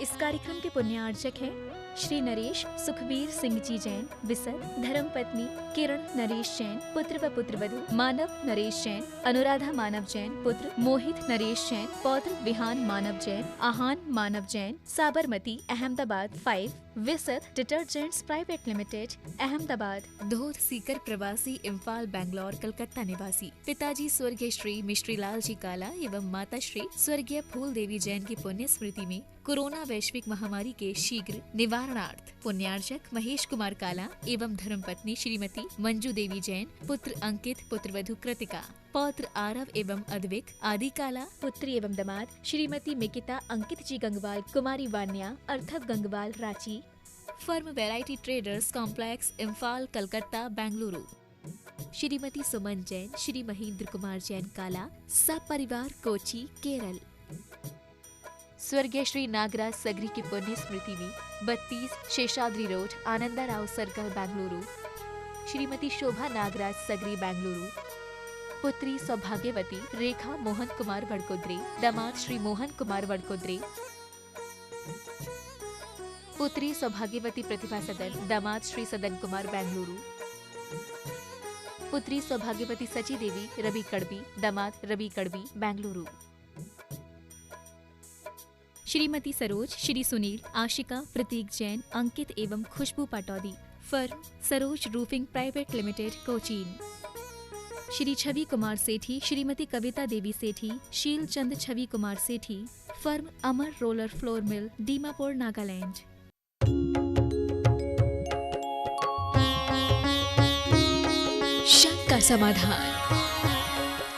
इस कार्यक्रम के पुण्यार्चक हैं श्री नरेश सुखबीर सिंह जी जैन, विसर, धर्मपत्नी किरण नरेश जैन, पुत्र व पुत्रवधू मानव नरेश जैन, अनुराधा मानव जैन, पुत्र मोहित नरेश जैन, पौत्र Vihan Manav Jain, Aahan Manav Jain, Sabarmati Ahmedabad 5, Visat detergents private limited Ahmedabad, Dhodh Sikar प्रवासी इम्फाल बैंगलोर कलकत्ता निवासी, पिताजी स्वर्गीय श्री मिश्री लाल जी काला एवं माता श्री स्वर्गीय फूल देवी जैन की पुण्य स्मृति में कोरोना वैश्विक महामारी के शीघ्र निवारणार्थ पुण्यार्चक महेश कुमार काला एवं धर्मपत्नी श्रीमती मंजू देवी जैन, पुत्र अंकित, पुत्रवधू कृतिका, पौत्र आरव एवं अद्विक आदि काला, पुत्री एवं दामाद Shrimati Mikita Ankit ji Gangwal, Kumari Vanya Arthav Gangwal Ranchi, firm variety traders complex Imphal Calcutta Bengaluru, Shrimati Suman Jain, Shri Mahendra Kumar Jain Kala, सब परिवार कोची केरल। स्वर्गीय श्री नागराज सगरी की पुण्य स्मृति में 32 शेषाद्री रोड, आनंदा राव सर्कल बेंगलुरु, श्रीमती शोभा नागराज सगरी बेंगलुरु, पुत्री सौभाग्यवती रेखा मोहन कुमार वड़कोद्रे, दामाद श्री मोहन कुमार वड़कोद्रे, पुत्री सौभाग्यवती प्रतिभा सदन, दामाद श्री सदन कुमार बेंगलुरु, पुत्री सौभाग्यवती सची देवी रवि कड़बी, दामाद रवि कड़बी बेंगलुरु, श्रीमती सरोज, श्री सुनील, आशिका, प्रतीक जैन, अंकित एवं Khushboo Pataudi, firm Saroj roofing private limited Cochin, Shri Chhavi Kumar Sethi, Shrimati Kavita Devi Sethi, Sheel Chand Chhavi Kumar Sethi, firm Amar roller flour mill, Dimapur, Nagaland. शंका समाधान।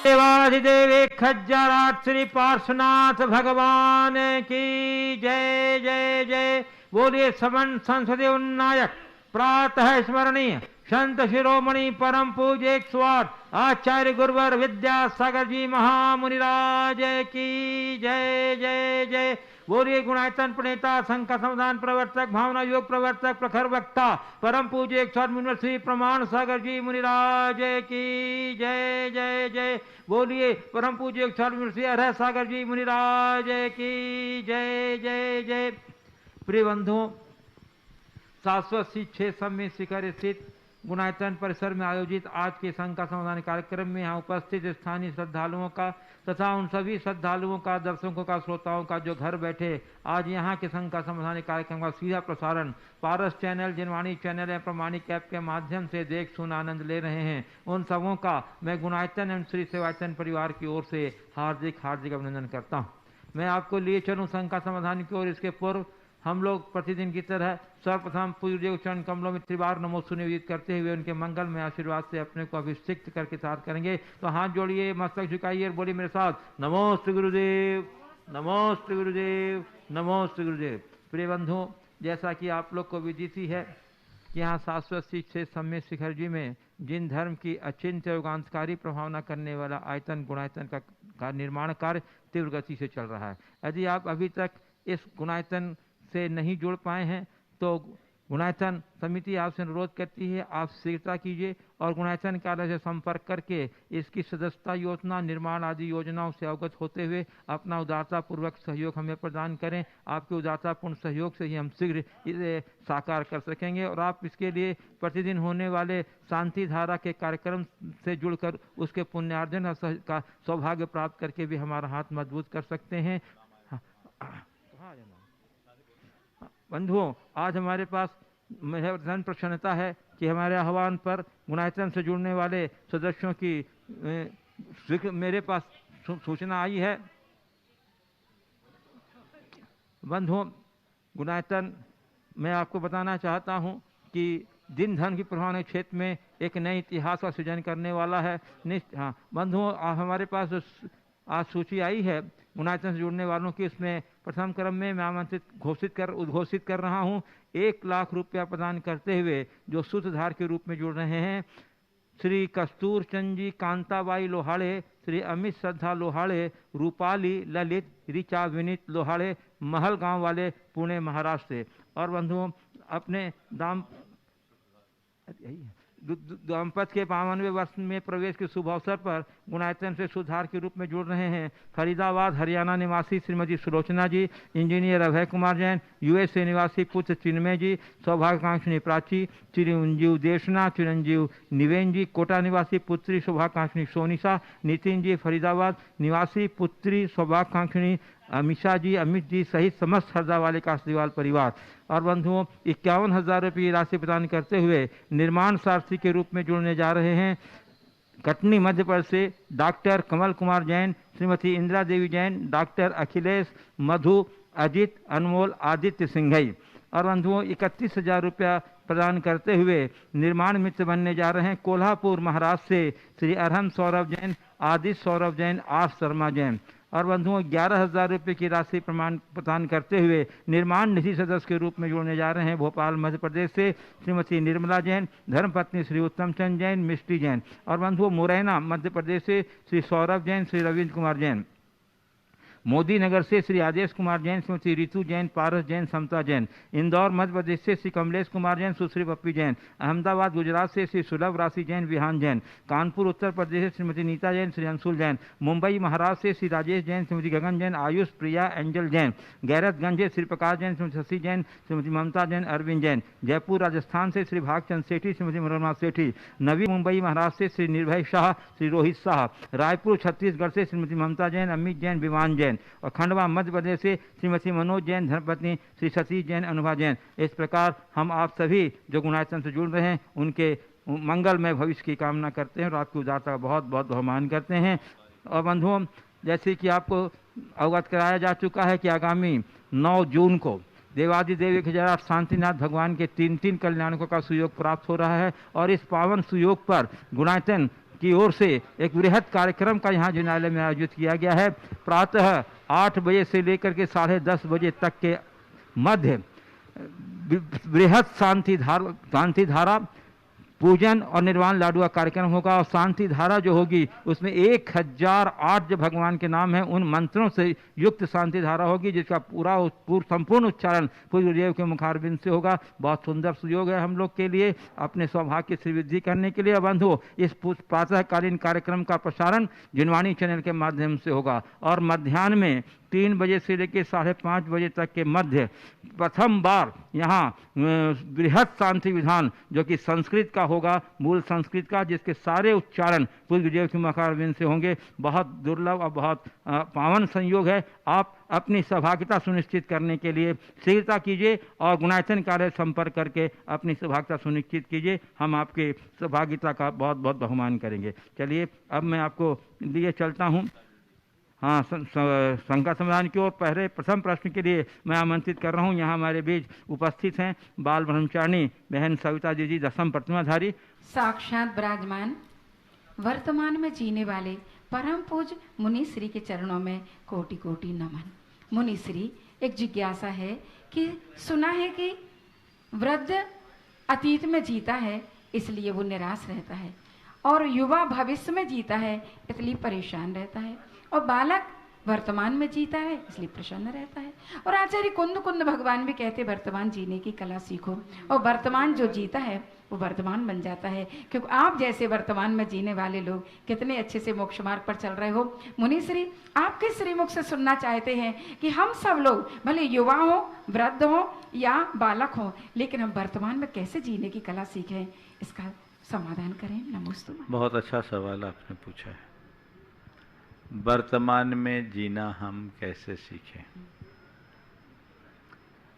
देवाधिदेव खज्जराट श्री पार्श्वनाथ भगवान की जय जय जय। बोलिए समन संसदीय उन्नायक प्रातः स्मरणीय संत शिरोमणि परम पूज्य 108 आचार्य गुरुवर विद्यासागर जी महामुनिराज की जय जय जय। बोलिए गुणायतन प्रणेता संघ समाधान प्रवर्तक भावना योग प्रवर्तक प्रखर वक्ता परम पूज्य 108 श्री प्रमाण सागर जी मुनिराज की जय जय जय। बोलिए परम पूज्य 108 श्री अरह सागर जी मुनिराज की जय जय जय। प्रिय बंधुओं, शाश्वत 6 समय शिखर स्थित गुणायतन परिसर में आयोजित आज के संघ का समाधान कार्यक्रम में यहाँ उपस्थित स्थानीय श्रद्धालुओं का तथा उन सभी श्रद्धालुओं का, दर्शकों का, श्रोताओं का जो घर बैठे आज यहाँ के संघ का समाधान कार्यक्रम का सीधा प्रसारण पारस चैनल, जिनवाणी चैनल एवं प्रमाणिक ऐप के माध्यम से देख सुन आनंद ले रहे हैं, उन सबों का मैं गुणायतन एवं श्री सेवायतन परिवार की ओर से हार्दिक हार्दिक अभिनंदन करता हूँ। मैं आपको लिए चलूँ संघ का समाधान की ओर। इसके पूर्व हम लोग प्रतिदिन की तरह सर्वप्रथम पूज्य चरण कमलों में त्रिवार नमोस्तु निवेदित करते हुए उनके मंगल में आशीर्वाद से अपने को अभिषिक्त करके साथ करेंगे। तो हाथ जोड़िए, मस्तक झुकाइए और बोलिए मेरे साथ, नमोस्तु गुरुदेव, नमोस्तु गुरुदेव, नमोस्तु गुरुदेव। प्रिय बंधुओं, जैसा कि आप लोग को विदित ही है कि यहाँ शाश्वत से सम्य शिखर जी में जिन धर्म की अचिंत्य युगांतकारी प्रभावना करने वाला आयतन गुणायतन का निर्माण कार्य तीव्र गति से चल रहा है। यदि आप अभी तक इस गुणायतन से नहीं जुड़ पाए हैं तो गुणायतन समिति आपसे अनुरोध करती है आप शीघ्रता कीजिए और गुणायतन कार्यालय से संपर्क करके इसकी सदस्यता योजना, निर्माण आदि योजनाओं से अवगत होते हुए अपना उदारतापूर्वक सहयोग हमें प्रदान करें। आपके उदारतापूर्ण सहयोग से ही हम शीघ्र इसे साकार कर सकेंगे और आप इसके लिए प्रतिदिन होने वाले शांति धारा के कार्यक्रम से जुड़कर उसके पुण्यार्जन का सौभाग्य प्राप्त करके भी हमारा हाथ मजबूत कर सकते हैं। बंधुओं, आज हमारे पास मुझे धन प्रसन्नता है कि हमारे आह्वान पर गुणायतन से जुड़ने वाले सदस्यों की मेरे पास सूचना आई है। बंधुओं, गुणायतन मैं आपको बताना चाहता हूं कि दिन धन की प्रभावना क्षेत्र में एक नए इतिहास का सृजन करने वाला है। हाँ बंधुओं, हमारे पास आज सूची आई है गुणायतन से जुड़ने वालों की। उसमें प्रथम क्रम में मैं उद्घोषित कर रहा हूं 1 लाख रुपया प्रदान करते हुए जो सूत्रधार के रूप में जुड़ रहे हैं श्री कस्तूर चंद जी, कांताबाई लोहाड़े, श्री अमित श्रद्धा लोहाड़े, रूपाली, ललित, ऋचा, विनीत लोहाड़े, महल गांव वाले, पुणे महाराष्ट्र से। और बंधुओं, अपने दाम दाम्पत्य के 52वें वर्ष में प्रवेश के शुभ अवसर पर गुणायतन से सुधार के रूप में जुड़ रहे हैं। फरीदाबाद हरियाणा निवासी श्रीमती सुलोचना जी, इंजीनियर अभय कुमार जैन, यूएसए निवासी पुत्र चिन्मय जी, सौभाग्यकांक्षिणी प्राची, चिरंजीव देशना, चिरंजीव निवेन जी, कोटा निवासी पुत्री सौभाग्यकांक्षिणी सोनिशा, नितिन जी फरीदाबाद निवासी पुत्री सौभाग्यकांक्षिणी अमीषा जी, अमित जी सहित समस्त हरदा वाले कासदीवाल परिवार और बंधुओं 51,000 रुपये की राशि प्रदान करते हुए निर्माण सारथी के रूप में जुड़ने जा रहे हैं कटनी मध्य प्रदेश से डॉक्टर कमल कुमार जैन, श्रीमती इंदिरा देवी जैन, डॉक्टर अखिलेश, मधु, अजित, अनमोल, आदित्य सिंघई और बंधुओं 31,000 रुपया प्रदान करते हुए निर्माण मित्र बनने जा रहे हैं कोल्हापुर महाराष्ट्र से श्री अरहम सौरभ जैन, आदित्य सौरभ जैन, आर शर्मा जैन और बंधुओं 11,000 रुपये की राशि प्रदान करते हुए निर्माण निधि सदस्य के रूप में जोड़ने जा रहे हैं भोपाल मध्य प्रदेश से श्रीमती निर्मला जैन, धर्मपत्नी श्री उत्तम चंद जैन, मिष्टी जैन और बंधुओं मुरैना मध्य प्रदेश से श्री सौरभ जैन, श्री रविंद्र कुमार जैन, मोदी नगर से श्री आदेश कुमार जैन, श्रीमती रितु जैन, पारस जैन, समता जैन, इंदौर मध्य प्रदेश से श्री कमलेश कुमार जैन, सुश्री पप्पी जैन, अहमदाबाद गुजरात से श्री सुलभ राशि जैन, विहान जैन, कानपुर उत्तर प्रदेश से श्रीमती नीता जैन, श्री अंशुल जैन, मुंबई महाराष्ट्र से श्री राजेश जैन, श्रीमती गगन जैन, आयुष प्रिया एंजल जैन, गैरतगंज से श्री प्रकाश जैन, श्रीमती शशि जैन, श्रीमती ममता जैन, अरविंद जैन, जयपुर राजस्थान से श्री भागचंद सेठी, श्रीमती मनोरमा सेठी, नवी मुंबई महाराष्ट्र से श्री निर्भय शाह, श्री रोहित शाह, रायपुर छत्तीसगढ़ से श्रीमती ममता जैन, अमित जैन, विमान जैन और खंडवा मध्य प्रदेश से श्रीमती मनोज जैन, धर्मपत्नी श्री सतीश जैन, अनुभा जैन। इस प्रकार हम आप सभी जो गुणायतन से जुड़ रहे हैं उनके मंगलमय भविष्य की कामना करते हैं और आपकी उदारता का बहुत बहुत बहुमान करते हैं। और बंधुओं जैसे कि आपको अवगत कराया जा चुका है कि आगामी 9 जून को देवादिदेव 1008 शांतिनाथ भगवान के 3 कल्याणकों का सुयोग प्राप्त हो रहा है और इस पावन सुयोग पर गुणायतन की ओर से एक वृहद कार्यक्रम का यहाँ जिनालय में आयोजित किया गया है। प्रातः 8 बजे से लेकर के 10:30 बजे तक के मध्य वृहद शांति धारा पूजन और निर्वाण लाडुआ कार्यक्रम होगा और शांति धारा जो होगी उसमें 1008 जो भगवान के नाम है उन मंत्रों से युक्त शांति धारा होगी जिसका संपूर्ण उच्चारण पूज्य गुरुदेव के मुखारबिंद से होगा। बहुत सुंदर सुयोग है हम लोग के लिए अपने सौभाग्य की श्रीवृद्धि करने के लिए। बंधुओं इस प्रातःकालीन कार्यक्रम का प्रसारण जिनवाणी चैनल के माध्यम से होगा और मध्याह्न में 3 बजे से लेकर 5:30 बजे तक के मध्य प्रथम बार यहाँ बृहद शांति विधान जो कि संस्कृत का होगा, मूल संस्कृत का, जिसके सारे उच्चारण पूज्य गुरुदेव के मुखारबिंद से होंगे। बहुत दुर्लभ और बहुत पावन संयोग है। आप अपनी सहभागिता सुनिश्चित करने के लिए शीघ्रता कीजिए और गुणायतन कार्य संपर्क करके अपनी सहभागिता सुनिश्चित कीजिए। हम आपके सहभागिता का बहुत बहुत बहुमान करेंगे। चलिए अब मैं आपको लिए चलता हूँ हाँ संघ समाधान की ओर। प्रथम प्रश्न के लिए मैं आमंत्रित कर रहा हूँ। यहाँ हमारे बीच उपस्थित हैं बाल ब्रह्मचारिणी बहन सविता जी 10वीं प्रतिमाधारी, साक्षात विराजमान वर्तमान में जीने वाले परम पूज मुनि श्री के चरणों में कोटि कोटि नमन। मुनि श्री, एक जिज्ञासा है कि सुना है कि वृद्ध अतीत में जीता है इसलिए वो निराश रहता है और युवा भविष्य में जीता है इसलिए परेशान रहता है और बालक वर्तमान में जीता है इसलिए प्रसन्न रहता है। और आचार्य कुंद कुंद भगवान भी कहते वर्तमान जीने की कला सीखो और वर्तमान जो जीता है वो वर्तमान बन जाता है। क्योंकि आप जैसे वर्तमान में जीने वाले लोग कितने अच्छे से मोक्ष मार्ग पर चल रहे हो। मुनिश्री, आपके श्रीमुख से सुनना चाहते हैं कि हम सब लोग भले युवा हो, वृद्ध हो या बालक हो, लेकिन हम वर्तमान में कैसे जीने की कला सीखें, इसका समाधान करें। नमोस्तु। बहुत अच्छा सवाल आपने पूछा है। वर्तमान में जीना हम कैसे सीखें?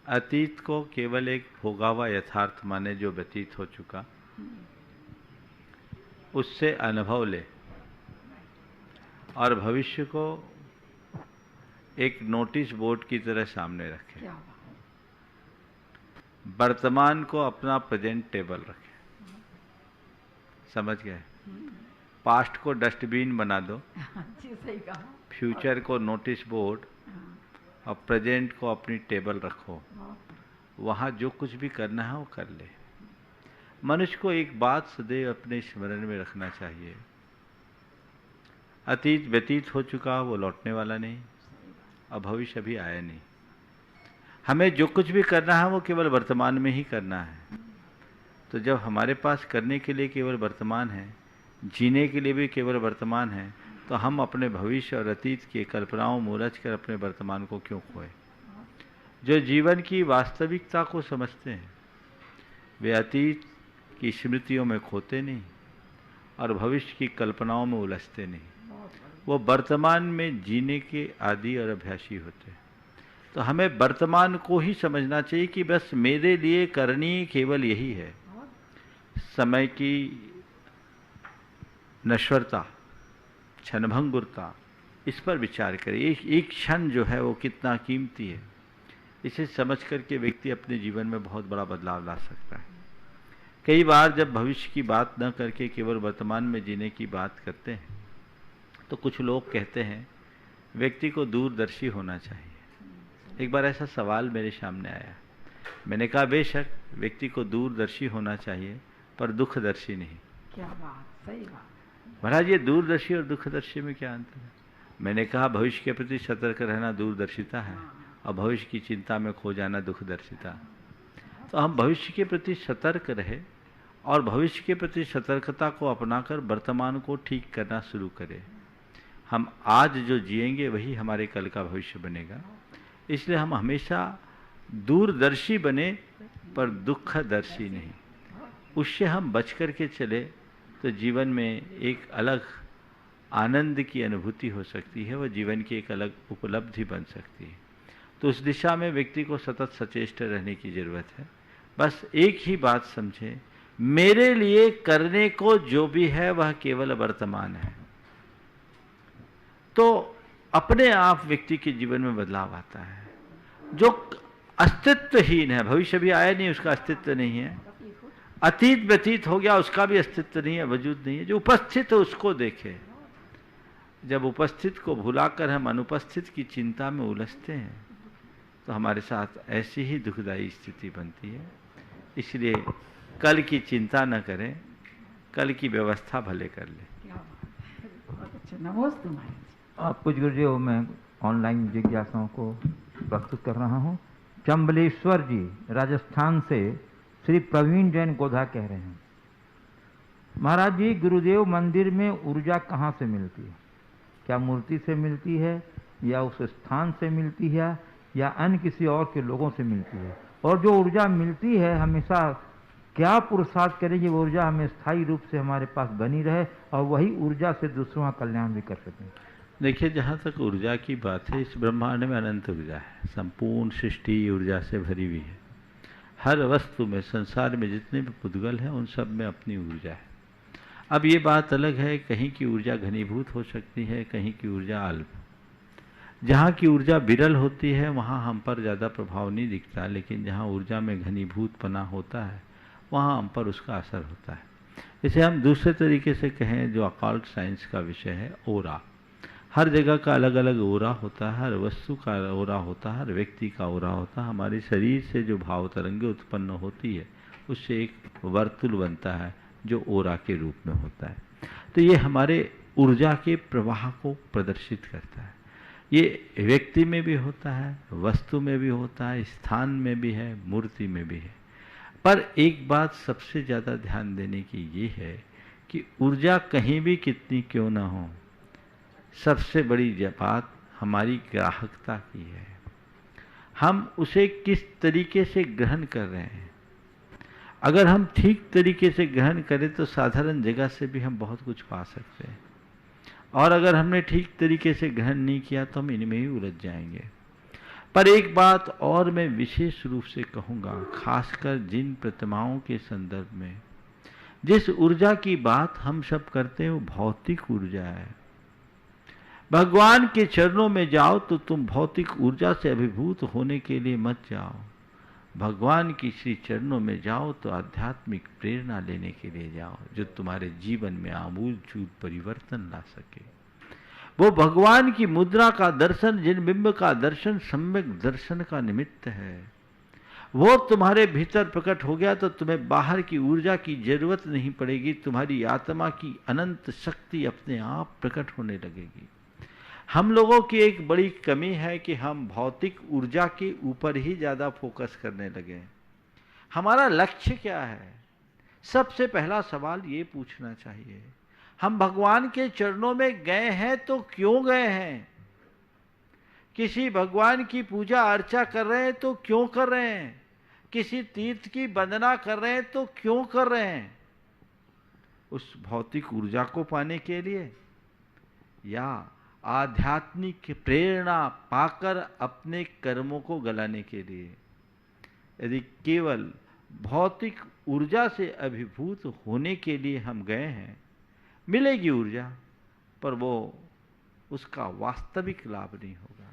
अतीत को केवल एक भोगा हुआ यथार्थ माने जो व्यतीत हो चुका, उससे अनुभव ले और भविष्य को एक नोटिस बोर्ड की तरह सामने रखें। वर्तमान को अपना प्रेजेंट टेबल रखें। समझ गए? पास्ट को डस्टबिन बना दो, सही कहा। फ्यूचर को नोटिस बोर्ड और प्रेजेंट को अपनी टेबल रखो। वहाँ जो कुछ भी करना है वो कर ले। मनुष्य को एक बात सदैव अपने स्मरण में रखना चाहिए, अतीत व्यतीत हो चुका वो लौटने वाला नहीं और भविष्य अभी आया नहीं। हमें जो कुछ भी करना है वो केवल वर्तमान में ही करना है। तो जब हमारे पास करने के लिए केवल वर्तमान है, जीने के लिए भी केवल वर्तमान है, तो हम अपने भविष्य और अतीत की कल्पनाओं में उलझ कर अपने वर्तमान को क्यों खोए। जो जीवन की वास्तविकता को समझते हैं वे अतीत की स्मृतियों में खोते नहीं और भविष्य की कल्पनाओं में उलझते नहीं, वो वर्तमान में जीने के आदी और अभ्यासी होते हैं। तो हमें वर्तमान को ही समझना चाहिए कि बस मेरे लिए करनी केवल यही है। समय की नश्वरता, क्षणभंगुरता, इस पर विचार करें। एक क्षण जो है वो कितना कीमती है, इसे समझ करके व्यक्ति अपने जीवन में बहुत बड़ा बदलाव ला सकता है। कई बार जब भविष्य की बात न करके केवल वर्तमान में जीने की बात करते हैं तो कुछ लोग कहते हैं व्यक्ति को दूरदर्शी होना चाहिए। एक बार ऐसा सवाल मेरे सामने आया, मैंने कहा बेशक व्यक्ति को दूरदर्शी होना चाहिए पर दुखदर्शी नहीं। क्या बात, सही बात। महाराज ये दूरदर्शी और दुखदर्शी में क्या अंतर है? मैंने कहा भविष्य के प्रति सतर्क रहना दूरदर्शिता है और भविष्य की चिंता में खो जाना दुखदर्शिता। तो हम भविष्य के प्रति सतर्क रहे और भविष्य के प्रति सतर्कता को अपनाकर वर्तमान को ठीक करना शुरू करें। हम आज जो जिएंगे वही हमारे कल का भविष्य बनेगा। इसलिए हम हमेशा दूरदर्शी बने पर दुखदर्शी नहीं। उससे हम बच कर के चले तो जीवन में एक अलग आनंद की अनुभूति हो सकती है, वह जीवन की एक अलग उपलब्धि बन सकती है। तो उस दिशा में व्यक्ति को सतत सचेष्ट रहने की जरूरत है। बस एक ही बात समझें, मेरे लिए करने को जो भी है वह केवल वर्तमान है। तो अपने आप व्यक्ति के जीवन में बदलाव आता है। जो अस्तित्वहीन है, भविष्य भी आया नहीं, उसका अस्तित्व नहीं है, अतीत व्यतीत हो गया, उसका भी अस्तित्व नहीं है, वजूद नहीं है। जो उपस्थित है उसको देखे। जब उपस्थित को भुलाकर हम अनुपस्थित की चिंता में उलझते हैं तो हमारे साथ ऐसी ही दुखदायी स्थिति बनती है। इसलिए कल की चिंता न करें, कल की व्यवस्था भले कर लें। नमोस्तु महाराज। आप कुछ गुरुदेव, मैं ऑनलाइन जिज्ञासाओं को प्रस्तुत कर रहा हूँ। चंबलेश्वर जी राजस्थान से श्री प्रवीण जैन गोधा कह रहे हैं, महाराज जी गुरुदेव मंदिर में ऊर्जा कहाँ से मिलती है? क्या मूर्ति से मिलती है या उस स्थान से मिलती है या अन्य किसी और के लोगों से मिलती है? और जो ऊर्जा मिलती है हमेशा क्या पुरुषार्थ करें कि वो ऊर्जा हमें स्थायी रूप से हमारे पास बनी रहे और वही ऊर्जा से दूसरों का कल्याण भी कर सकें? देखिए, जहाँ तक ऊर्जा की बात है, इस ब्रह्मांड में अनंत ऊर्जा है। संपूर्ण सृष्टि ऊर्जा से भरी हुई है। हर वस्तु में, संसार में जितने भी पुद्गल हैं उन सब में अपनी ऊर्जा है। अब ये बात अलग है, कहीं की ऊर्जा घनीभूत हो सकती है, कहीं की ऊर्जा अल्प। जहाँ की ऊर्जा विरल होती है वहाँ हम पर ज़्यादा प्रभाव नहीं दिखता, लेकिन जहाँ ऊर्जा में घनीभूतपना होता है वहाँ हम पर उसका असर होता है। इसे हम दूसरे तरीके से कहें, जो अकाल्ट साइंस का विषय है, ओरा। हर जगह का अलग अलग ओरा होता है, हर वस्तु का ओरा होता है, हर व्यक्ति का ओरा होता है। हमारे शरीर से जो भाव तरंगें उत्पन्न होती है उससे एक वर्तुल बनता है जो ओरा के रूप में होता है। तो ये हमारे ऊर्जा के प्रवाह को प्रदर्शित करता है। ये व्यक्ति में भी होता है, वस्तु में भी होता है, स्थान में भी है, मूर्ति में भी है। पर एक बात सबसे ज़्यादा ध्यान देने की ये है कि ऊर्जा कहीं भी कितनी क्यों ना हो, सबसे बड़ी बात हमारी ग्राहकता की है। हम उसे किस तरीके से ग्रहण कर रहे हैं। अगर हम ठीक तरीके से ग्रहण करें तो साधारण जगह से भी हम बहुत कुछ पा सकते हैं, और अगर हमने ठीक तरीके से ग्रहण नहीं किया तो हम इनमें ही उलझ जाएंगे। पर एक बात और मैं विशेष रूप से कहूँगा, खासकर जिन प्रतिमाओं के संदर्भ में जिस ऊर्जा की बात हम सब करते हैं वो भौतिक ऊर्जा है। भगवान के चरणों में जाओ तो तुम भौतिक ऊर्जा से अभिभूत होने के लिए मत जाओ। भगवान की श्री चरणों में जाओ तो आध्यात्मिक प्रेरणा लेने के लिए जाओ, जो तुम्हारे जीवन में आमूल चूल परिवर्तन ला सके। वो भगवान की मुद्रा का दर्शन, जिन बिंब का दर्शन सम्यक दर्शन का निमित्त है, वो तुम्हारे भीतर प्रकट हो गया तो तुम्हें बाहर की ऊर्जा की जरूरत नहीं पड़ेगी। तुम्हारी आत्मा की अनंत शक्ति अपने आप प्रकट होने लगेगी। हम लोगों की एक बड़ी कमी है कि हम भौतिक ऊर्जा के ऊपर ही ज़्यादा फोकस करने लगे। हमारा लक्ष्य क्या है? सबसे पहला सवाल ये पूछना चाहिए, हम भगवान के चरणों में गए हैं तो क्यों गए हैं? किसी भगवान की पूजा अर्चा कर रहे हैं तो क्यों कर रहे हैं? किसी तीर्थ की वंदना कर रहे हैं तो क्यों कर रहे हैं? उस भौतिक ऊर्जा को पाने के लिए या आध्यात्मिक प्रेरणा पाकर अपने कर्मों को गलाने के लिए? यदि केवल भौतिक ऊर्जा से अभिभूत होने के लिए हम गए हैं, मिलेगी ऊर्जा, पर वो उसका वास्तविक लाभ नहीं होगा।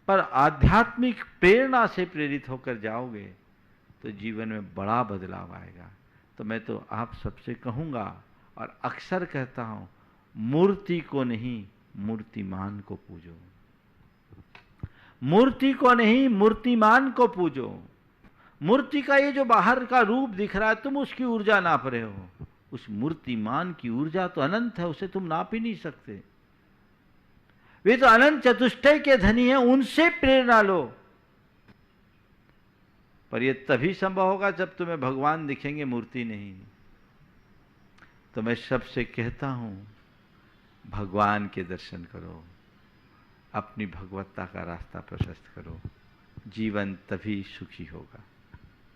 पर आध्यात्मिक प्रेरणा से प्रेरित होकर जाओगे तो जीवन में बड़ा बदलाव आएगा। तो मैं तो आप सबसे कहूँगा और अक्सर कहता हूँ, मूर्ति को नहीं मूर्तिमान को पूजो। मूर्ति को नहीं मूर्तिमान को पूजो। मूर्ति का ये जो बाहर का रूप दिख रहा है, तुम उसकी ऊर्जा नाप रहे हो। उस मूर्तिमान की ऊर्जा तो अनंत है, उसे तुम नाप ही नहीं सकते। वे तो अनंत चतुष्टय के धनी हैं, उनसे प्रेरणा लो। पर यह तभी संभव होगा जब तुम्हें भगवान दिखेंगे, मूर्ति नहीं। तो मैं सबसे कहता हूं, भगवान के दर्शन करो, अपनी भगवत्ता का रास्ता प्रशस्त करो, जीवन तभी सुखी होगा।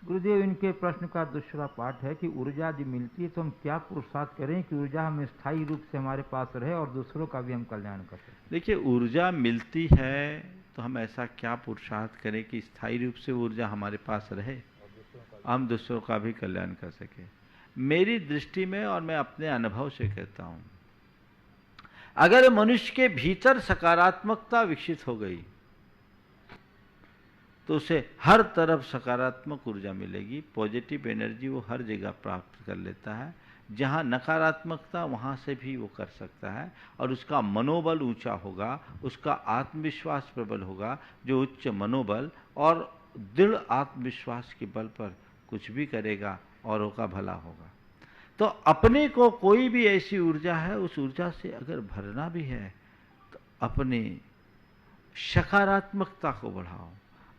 गुरुदेव, इनके प्रश्न का दूसरा पार्ट है कि ऊर्जा जो मिलती है तो हम क्या पुरुषार्थ करें कि ऊर्जा हम स्थायी रूप से हमारे पास रहे और दूसरों का भी हम कल्याण कर सकें? देखिए, ऊर्जा मिलती है तो हम ऐसा क्या पुरुषार्थ करें कि स्थायी रूप से ऊर्जा हमारे पास रहे, हम दूसरों का भी कल्याण कर सकें। मेरी दृष्टि में, और मैं अपने अनुभव से कहता हूं, अगर मनुष्य के भीतर सकारात्मकता विकसित हो गई तो उसे हर तरफ सकारात्मक ऊर्जा मिलेगी। पॉजिटिव एनर्जी वो हर जगह प्राप्त कर लेता है। जहाँ नकारात्मकता, वहाँ से भी वो कर सकता है, और उसका मनोबल ऊंचा होगा, उसका आत्मविश्वास प्रबल होगा। जो उच्च मनोबल और दृढ़ आत्मविश्वास के बल पर कुछ भी करेगा, औरों का भला होगा। तो अपने को कोई भी ऐसी ऊर्जा है, उस ऊर्जा से अगर भरना भी है तो अपने सकारात्मकता को बढ़ाओ,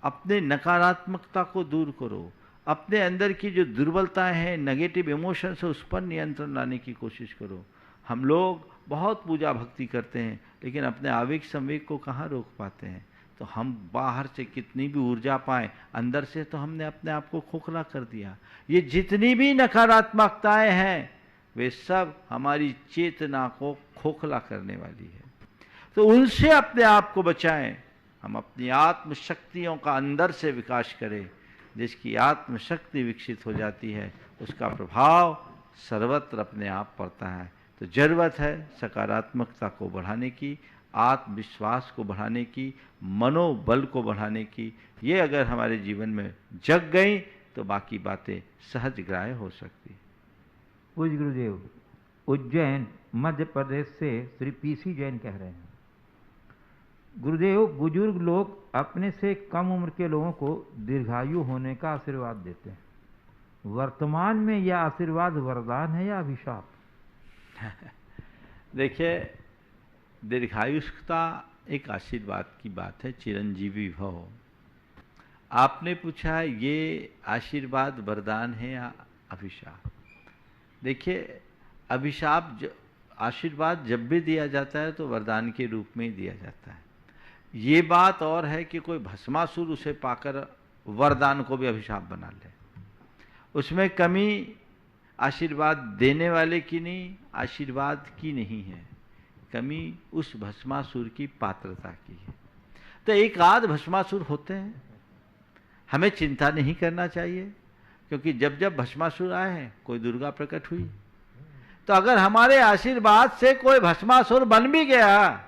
अपने नकारात्मकता को दूर करो, अपने अंदर की जो दुर्बलताएं हैं, नेगेटिव इमोशंस है, उस पर नियंत्रण लाने की कोशिश करो। हम लोग बहुत पूजा भक्ति करते हैं, लेकिन अपने आवेग संवेग को कहाँ रोक पाते हैं। तो हम बाहर से कितनी भी ऊर्जा पाएं, अंदर से तो हमने अपने आप को खोखला कर दिया। ये जितनी भी नकारात्मकताएं हैं, वे सब हमारी चेतना को खोखला करने वाली है। तो उनसे अपने आप को बचाएं। हम अपनी आत्मशक्तियों का अंदर से विकास करें। जिसकी आत्मशक्ति विकसित हो जाती है, उसका प्रभाव सर्वत्र अपने आप पड़ता है। तो जरूरत है सकारात्मकता को बढ़ाने की, आत्मविश्वास को बढ़ाने की, मनोबल को बढ़ाने की। ये अगर हमारे जीवन में जग गई तो बाकी बातें सहज ग्राह्य हो सकती। पूज्य गुरुदेव, उज्जैन मध्य प्रदेश से श्री पीसी जैन कह रहे हैं, गुरुदेव, बुजुर्ग लोग अपने से कम उम्र के लोगों को दीर्घायु होने का आशीर्वाद देते हैं। वर्तमान में यह आशीर्वाद वरदान है या अभिशाप? देखिए, दीर्घायुष्कता एक आशीर्वाद की बात है, चिरंजीवी भव। आपने पूछा ये आशीर्वाद वरदान है या अभिशाप। देखिए, अभिशाप आशीर्वाद जब भी दिया जाता है तो वरदान के रूप में ही दिया जाता है। ये बात और है कि कोई भस्मासुर उसे पाकर वरदान को भी अभिशाप बना ले। उसमें कमी आशीर्वाद देने वाले की नहीं, आशीर्वाद की नहीं है, कमी उस भस्मासुर की पात्रता की है। तो एक आध भस्मासुर होते हैं, हमें चिंता नहीं करना चाहिए, क्योंकि जब जब भस्मासुर आए हैं कोई दुर्गा प्रकट हुई। तो अगर हमारे आशीर्वाद से कोई भस्मासुर बन भी गया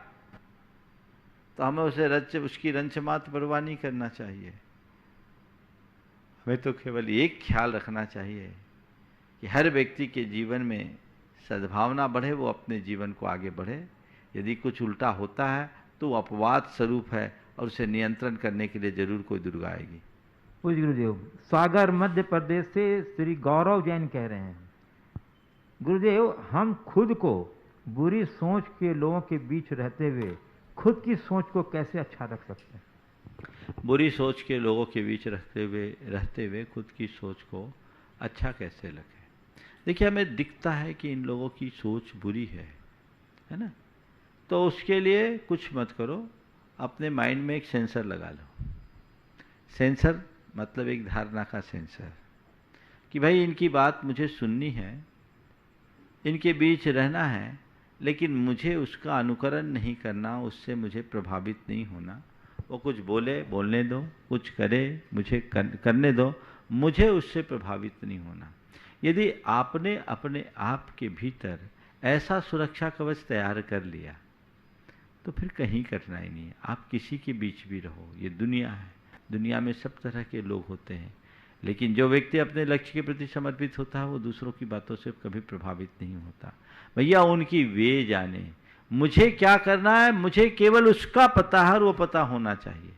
तो हमें उसकी रंच मात्र परवाह नहीं करना चाहिए। हमें तो केवल एक ख्याल रखना चाहिए कि हर व्यक्ति के जीवन में सद्भावना बढ़े, वो अपने जीवन को आगे बढ़े। यदि कुछ उल्टा होता है तो वो अपवाद स्वरूप है और उसे नियंत्रण करने के लिए जरूर कोई दुर्गा आएगी। पूज्य गुरुदेव, सागर मध्य प्रदेश से श्री गौरव जैन कह रहे हैं, गुरुदेव, हम खुद को बुरी सोच के लोगों के बीच रहते हुए खुद की सोच को कैसे अच्छा रख सकते हैं? बुरी सोच के लोगों के बीच रहते हुए खुद की सोच को अच्छा कैसे रखें? देखिए, हमें दिखता है कि इन लोगों की सोच बुरी है ना? तो उसके लिए कुछ मत करो, अपने माइंड में एक सेंसर लगा लो। सेंसर मतलब एक धारणा का सेंसर, कि भाई इनकी बात मुझे सुननी है, इनके बीच रहना है, लेकिन मुझे उसका अनुकरण नहीं करना, उससे मुझे प्रभावित नहीं होना। वो कुछ बोले, बोलने दो, कुछ करे, मुझे करने दो, मुझे उससे प्रभावित नहीं होना। यदि आपने अपने आप के भीतर ऐसा सुरक्षा कवच तैयार कर लिया तो फिर कहीं कठिनाई नहीं है। आप किसी के बीच भी रहो, ये दुनिया है, दुनिया में सब तरह के लोग होते हैं, लेकिन जो व्यक्ति अपने लक्ष्य के प्रति समर्पित होता है वो दूसरों की बातों से कभी प्रभावित नहीं होता। भैया उनकी वे जाने, मुझे क्या करना है, मुझे केवल उसका पता है और वो पता होना चाहिए।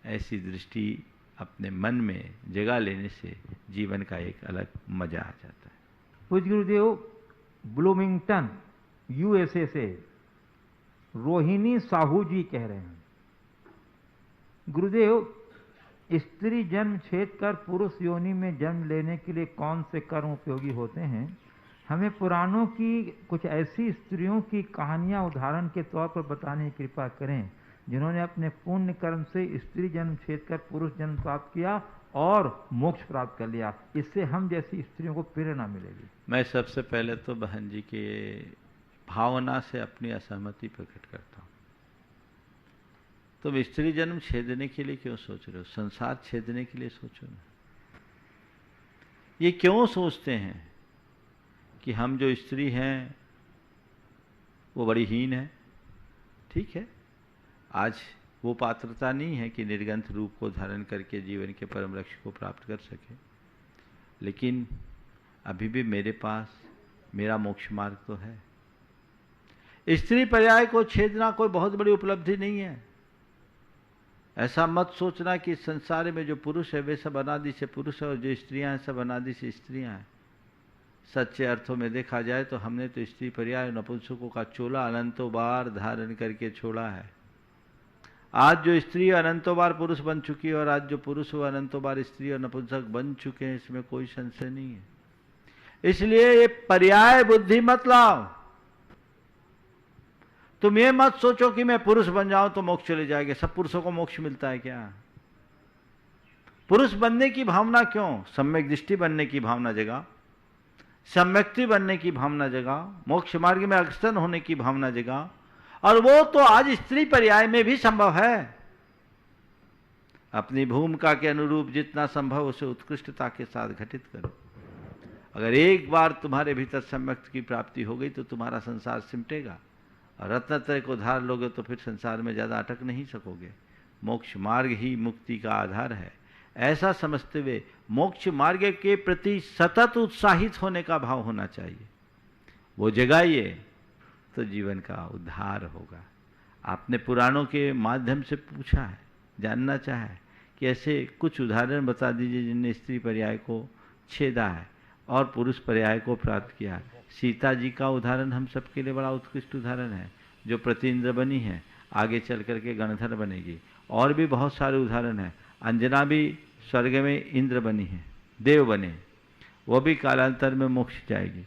ऐसी दृष्टि अपने मन में जगह लेने से जीवन का एक अलग मजा आ जाता है। पूज्य गुरुदेव, ब्लूमिंगटन यूएसए से रोहिणी साहू जी कह रहे हैं, गुरुदेव, स्त्री जन्म छेद कर पुरुष योनि में जन्म लेने के लिए कौन से कर्म उपयोगी होते हैं? हमें पुराणों की कुछ ऐसी स्त्रियों की कहानियां उदाहरण के तौर पर बताने की कृपा करें जिन्होंने अपने पुण्य कर्म से स्त्री जन्म छेद कर पुरुष जन्म प्राप्त किया और मोक्ष प्राप्त कर लिया। इससे हम जैसी स्त्रियों को प्रेरणा मिलेगी। मैं सबसे पहले तो बहन जी के भावना से अपनी असहमति प्रकट करता हूँ। तुम स्त्री जन्म छेदने के लिए क्यों सोच रहे हो? संसार छेदने के लिए सोचो ना। ये क्यों सोचते हैं कि हम जो स्त्री हैं वो बड़ी हीन है? ठीक है, आज वो पात्रता नहीं है कि निर्गंथ रूप को धारण करके जीवन के परम लक्ष्य को प्राप्त कर सके, लेकिन अभी भी मेरे पास मेरा मोक्ष मार्ग तो है। स्त्री पर्याय को छेदना कोई बहुत बड़ी उपलब्धि नहीं है। ऐसा मत सोचना कि संसार में जो पुरुष है वे सब अनादि से पुरुष है और जो स्त्रियां हैं सब अनादि से स्त्रियां हैं। सच्चे अर्थों में देखा जाए तो हमने तो स्त्री पर्याय नपुंसकों का चोला अनंतों बार धारण करके छोड़ा है। आज जो स्त्री अनंतों बार पुरुष बन चुकी है और आज जो पुरुष वो अनंतों बार स्त्री और नपुंसक बन चुके हैं, इसमें कोई संशय नहीं है। इसलिए ये पर्याय बुद्धि मत लाओ। तुम ये मत सोचो कि मैं पुरुष बन जाऊं तो मोक्ष चले जाएगा। सब पुरुषों को मोक्ष मिलता है क्या? पुरुष बनने की भावना क्यों? सम्यक दृष्टि बनने की भावना जगा, सम्यक्ति बनने की भावना जगा, मोक्ष मार्ग में अग्रसर होने की भावना जगा, और वो तो आज स्त्री पर्याय में भी संभव है। अपनी भूमिका के अनुरूप जितना संभव उसे उत्कृष्टता के साथ घटित करो। अगर एक बार तुम्हारे भीतर सम्यक्ति की प्राप्ति हो गई तो तुम्हारा संसार सिमटेगा, और रत्नत्रय को धार लोगे तो फिर संसार में ज्यादा अटक नहीं सकोगे। मोक्ष मार्ग ही मुक्ति का आधार है। ऐसा समझते हुए मोक्ष मार्ग के प्रति सतत उत्साहित होने का भाव होना चाहिए। वो जगाइए तो जीवन का उद्धार होगा। आपने पुराणों के माध्यम से पूछा है, जानना चाहा है कि ऐसे कुछ उदाहरण बता दीजिए जिनने स्त्री पर्याय को छेदा है और पुरुष पर्याय को प्राप्त किया है। सीता जी का उदाहरण हम सबके लिए बड़ा उत्कृष्ट उदाहरण है, जो प्रतिइंद्र बनी है, आगे चल करके गणधर बनेगी। और भी बहुत सारे उदाहरण हैं। अंजना भी स्वर्ग में इंद्र बनी है, देव बने, वो भी कालांतर में मोक्ष जाएगी।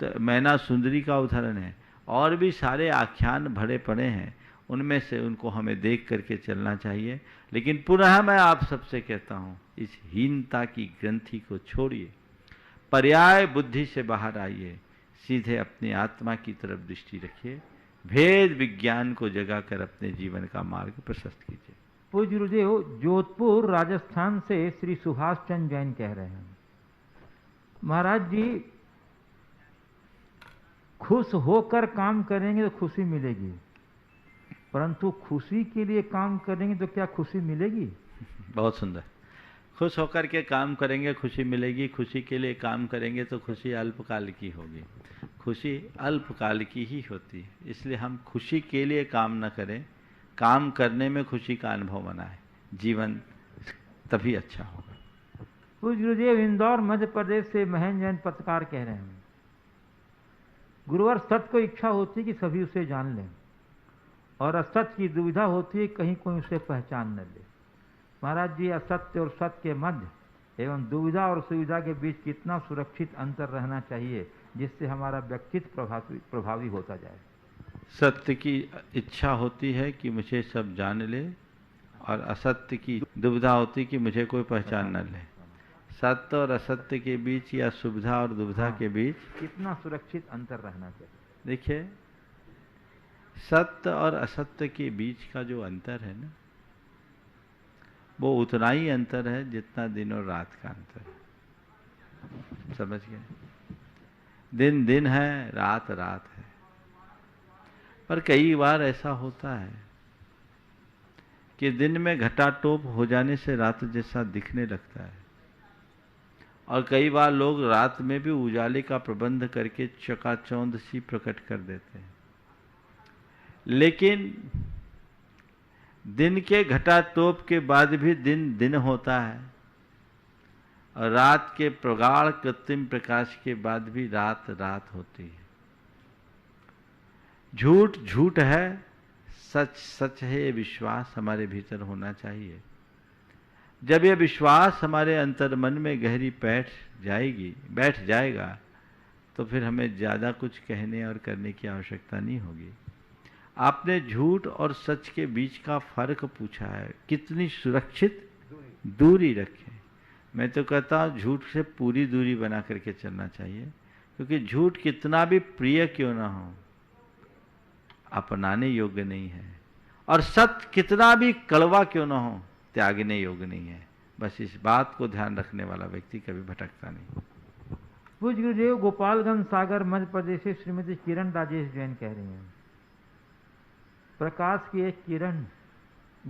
तो मैना सुंदरी का उदाहरण है। और भी सारे आख्यान भरे पड़े हैं, उनमें से उनको हमें देख करके चलना चाहिए। लेकिन पुनः मैं आप सबसे कहता हूँ, इस हीनता की ग्रंथि को छोड़िए, पर्याय बुद्धि से बाहर आइए, सीधे अपनी आत्मा की तरफ दृष्टि रखिए, भेद विज्ञान को जगाकर अपने जीवन का मार्ग प्रशस्त कीजिए। पूज्य गुरुदेव, जोधपुर राजस्थान से श्री सुभाष चंद्र जैन कह रहे हैं, महाराज जी, खुश होकर काम करेंगे तो खुशी मिलेगी, परंतु खुशी के लिए काम करेंगे तो क्या खुशी मिलेगी? बहुत सुंदर। खुश होकर के काम करेंगे खुशी मिलेगी, खुशी के लिए काम करेंगे तो खुशी अल्पकाल की होगी। खुशी अल्पकाल की ही होती है, इसलिए हम खुशी के लिए काम न करें, काम करने में खुशी का अनुभव बनाएं, जीवन तभी अच्छा होगा। पूज्य गुरुदेव, इंदौर मध्य प्रदेश से महेंद्र जैन पत्रकार कह रहे हैं, गुरुवर, सत्य को इच्छा होती है कि सभी उसे जान लें, और असत्य की दुविधा होती है कहीं कोई उसे पहचान न ले। महाराज जी, असत्य और सत्य के मध्य एवं दुविधा और सुविधा के बीच कितना सुरक्षित अंतर रहना चाहिए जिससे हमारा व्यक्तित्व प्रभावी होता जाए। सत्य की इच्छा होती है कि मुझे सब जान ले, और असत्य की दुविधा होती कि मुझे कोई पहचान न ले। सत्य और असत्य के बीच या सुविधा और दुविधा के बीच कितना सुरक्षित अंतर रहना चाहिए। देखिए, सत्य और असत्य के बीच का जो अंतर है ना, वो उतना ही अंतर है जितना दिन और रात का अंतर है। समझ गए? दिन दिन है, रात रात है। पर कई बार ऐसा होता है कि दिन में घटाटोप हो जाने से रात जैसा दिखने लगता है, और कई बार लोग रात में भी उजाले का प्रबंध करके चकाचौंध सी प्रकट कर देते हैं। लेकिन दिन के घटाटोप के बाद भी दिन दिन होता है, और रात के प्रगाढ़ कृत्रिम प्रकाश के बाद भी रात रात होती है। झूठ झूठ है, सच सच है, ये विश्वास हमारे भीतर होना चाहिए। जब ये विश्वास हमारे अंतर मन में गहरी बैठ जाएगा, तो फिर हमें ज़्यादा कुछ कहने और करने की आवश्यकता नहीं होगी। आपने झूठ और सच के बीच का फर्क पूछा है, कितनी सुरक्षित दूरी रखें। मैं तो कहता हूँ झूठ से पूरी दूरी बना करके चलना चाहिए, क्योंकि झूठ कितना भी प्रिय क्यों ना हो, अपनाने योग्य नहीं है, और सत्य कितना भी कड़वा क्यों ना हो, त्यागने योग्य नहीं है। बस इस बात को ध्यान रखने वाला व्यक्ति कभी भटकता नहीं। पूज्य गुरुदेव, गोपालगंज सागर मध्य प्रदेश से श्रीमती किरण राजेश जैन कह रही हैं, प्रकाश की एक किरण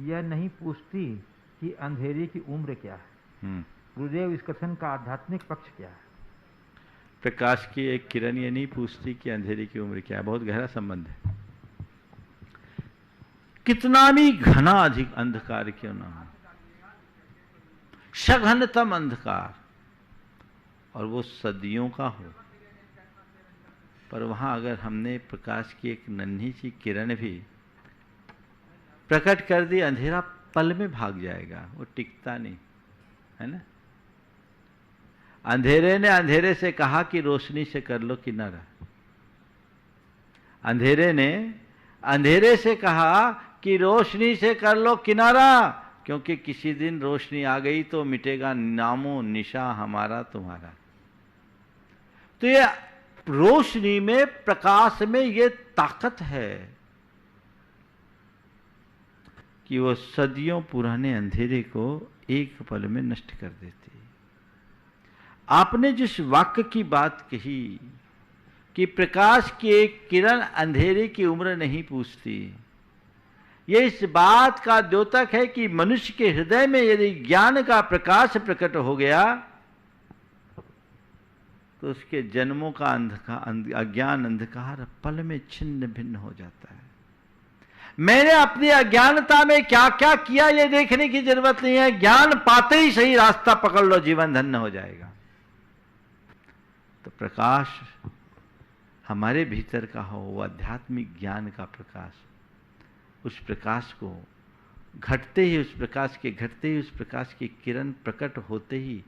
यह नहीं पूछती कि अंधेरे की उम्र क्या है। गुरुदेव, इस कथन का आध्यात्मिक पक्ष क्या है? प्रकाश की एक किरण ये नहीं पूछती कि अंधेरे की उम्र क्या है। बहुत गहरा संबंध है। कितना भी घना अधिक अंधकार क्यों ना हो, सघनतम अंधकार, और वो सदियों का हो, पर वहां अगर हमने प्रकाश की एक नन्ही सी किरण भी प्रकट कर दी, अंधेरा पल में भाग जाएगा, वो टिकता नहीं है ना। अंधेरे ने अंधेरे से कहा कि रोशनी से कर लो किनारा। अंधेरे ने अंधेरे से कहा कि रोशनी से कर लो किनारा, क्योंकि किसी दिन रोशनी आ गई तो मिटेगा नामो निशा हमारा तुम्हारा। तो ये रोशनी में, प्रकाश में ये ताकत है कि वो सदियों पुराने अंधेरे को एक पल में नष्ट कर देती। आपने जिस वाक्य की बात कही कि प्रकाश की एक किरण अंधेरे की उम्र नहीं पूछती, ये इस बात का द्योतक है कि मनुष्य के हृदय में यदि ज्ञान का प्रकाश प्रकट हो गया तो उसके जन्मों का अज्ञान अंधकार पल में छिन्न भिन्न हो जाता है। मैंने अपनी अज्ञानता में क्या क्या किया ये देखने की जरूरत नहीं है, ज्ञान पाते ही सही रास्ता पकड़ लो, जीवन धन्य हो जाएगा। तो प्रकाश हमारे भीतर का हो, वो आध्यात्मिक ज्ञान का प्रकाश, उस प्रकाश को घटते ही, उस प्रकाश के घटते ही, उस प्रकाश की किरण प्रकट होते ही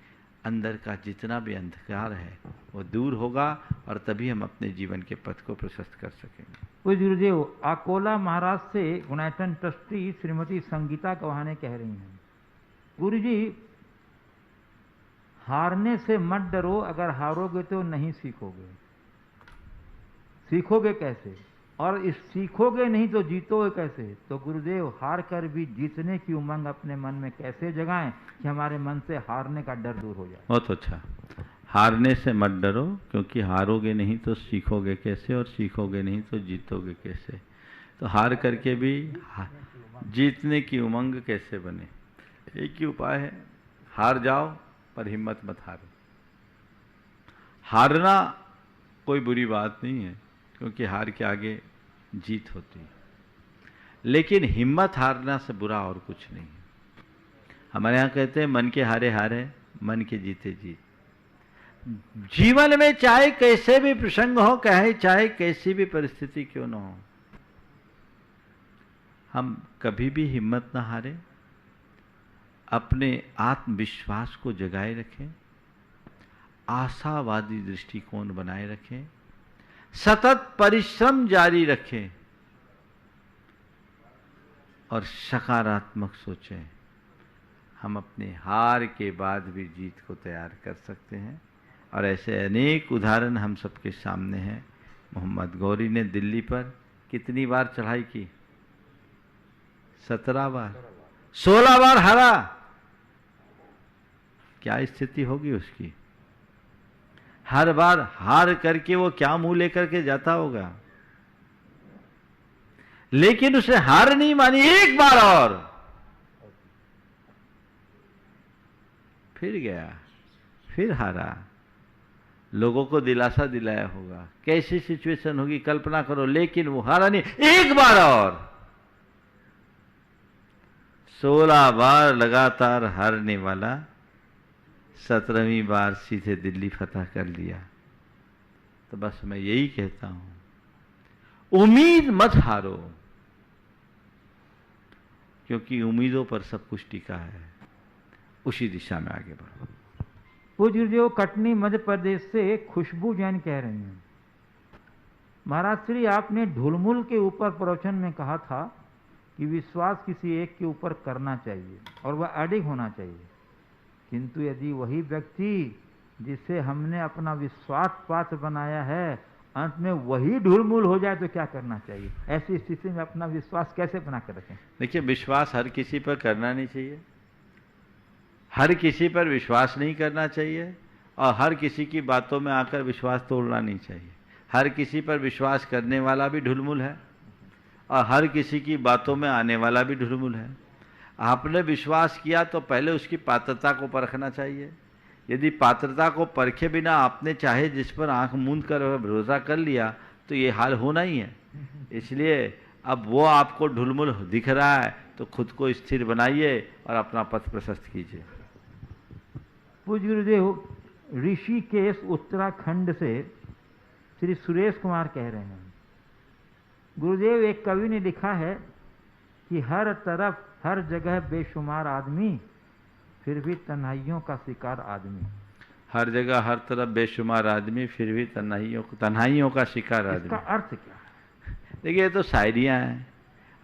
अंदर का जितना भी अंधकार है वो दूर होगा, और तभी हम अपने जीवन के पथ को प्रशस्त कर सकेंगे। पूज्य गुरुदेव, अकोला महाराष्ट्र से गुणायतन ट्रस्टी श्रीमती संगीता गवाने कह रही हैं, गुरुजी हारने से मत डरो, अगर हारोगे तो नहीं सीखोगे। सीखोगे कैसे? और इस सीखोगे नहीं तो जीतोगे कैसे? तो गुरुदेव, हार कर भी जीतने की उमंग अपने मन में कैसे जगाएं कि हमारे मन से हारने का डर दूर हो जाए। बहुत अच्छा। हारने से मत डरो, क्योंकि हारोगे नहीं तो सीखोगे कैसे, और सीखोगे नहीं तो जीतोगे कैसे। तो हार करके भी जीतने की उमंग कैसे बने? एक ही उपाय है, हार जाओ पर हिम्मत मत हारो। हारना कोई बुरी बात नहीं है, क्योंकि हार के आगे जीत होती है, लेकिन हिम्मत हारना से बुरा और कुछ नहीं है। हमारे यहाँ कहते हैं मन के हारे हारे, मन के जीते जीत। जीवन में चाहे कैसे भी प्रसंग हो, चाहे कैसी भी परिस्थिति क्यों न हो, हम कभी भी हिम्मत ना हारे, अपने आत्मविश्वास को जगाए रखें, आशावादी दृष्टिकोण बनाए रखें, सतत परिश्रम जारी रखें और सकारात्मक सोचें। हम अपने हार के बाद भी जीत को तैयार कर सकते हैं और ऐसे अनेक उदाहरण हम सबके सामने हैं। मोहम्मद गौरी ने दिल्ली पर कितनी बार चढ़ाई की? 17 बार, 16 बार हारा। क्या स्थिति होगी उसकी? हर बार हार करके वो क्या मुंह लेकर के जाता होगा, लेकिन उसे हार नहीं मानी, एक बार और फिर गया, फिर हारा, लोगों को दिलासा दिलाया होगा। कैसी सिचुएशन होगी कल्पना करो, लेकिन वो हारा नहीं, एक बार और। 16 बार लगातार हारने वाला 17वीं बार सीधे दिल्ली फतह कर लिया। तो बस मैं यही कहता हूं, उम्मीद मत हारो, क्योंकि उम्मीदों पर सब कुछ टिका है। उसी दिशा में आगे बढ़ो। पूज्य गुरुदेव कटनी मध्य प्रदेश से खुशबू जैन कह रही हैं, महाराज श्री आपने ढुलमुल के ऊपर प्रवचन में कहा था कि विश्वास किसी एक के ऊपर करना चाहिए और वह अडिग होना चाहिए, किंतु यदि वही व्यक्ति जिसे हमने अपना विश्वास पात्र बनाया है अंत में वही ढुलमुल हो जाए तो क्या करना चाहिए? ऐसी स्थिति में अपना विश्वास कैसे बना कर रखें? देखिए, विश्वास हर किसी पर करना नहीं चाहिए, हर किसी पर विश्वास नहीं करना चाहिए और हर किसी की बातों में आकर विश्वास तोड़ना नहीं चाहिए। हर किसी पर विश्वास करने वाला भी ढुलमुल है और हर किसी की बातों में आने वाला भी ढुलमुल है। आपने विश्वास किया तो पहले उसकी पात्रता को परखना चाहिए। यदि पात्रता को परखे बिना आपने चाहे जिस पर आंख मूंद कर भरोसा कर लिया तो ये हाल होना ही है। इसलिए अब वो आपको ढुलमुल दिख रहा है तो खुद को स्थिर बनाइए और अपना पथ प्रशस्त कीजिए। पूज्य गुरुदेव ऋषिकेश उत्तराखंड से श्री सुरेश कुमार कह रहे हैं, गुरुदेव एक कवि ने लिखा है कि हर तरफ हर जगह बेशुमार आदमी फिर भी तन्हाइयों का शिकार आदमी। हर जगह हर तरफ बेशुमार आदमी फिर भी तन्हाइयों का शिकार आदमी। इसका अर्थ क्या है? देखिए, ये तो शायरियाँ हैं।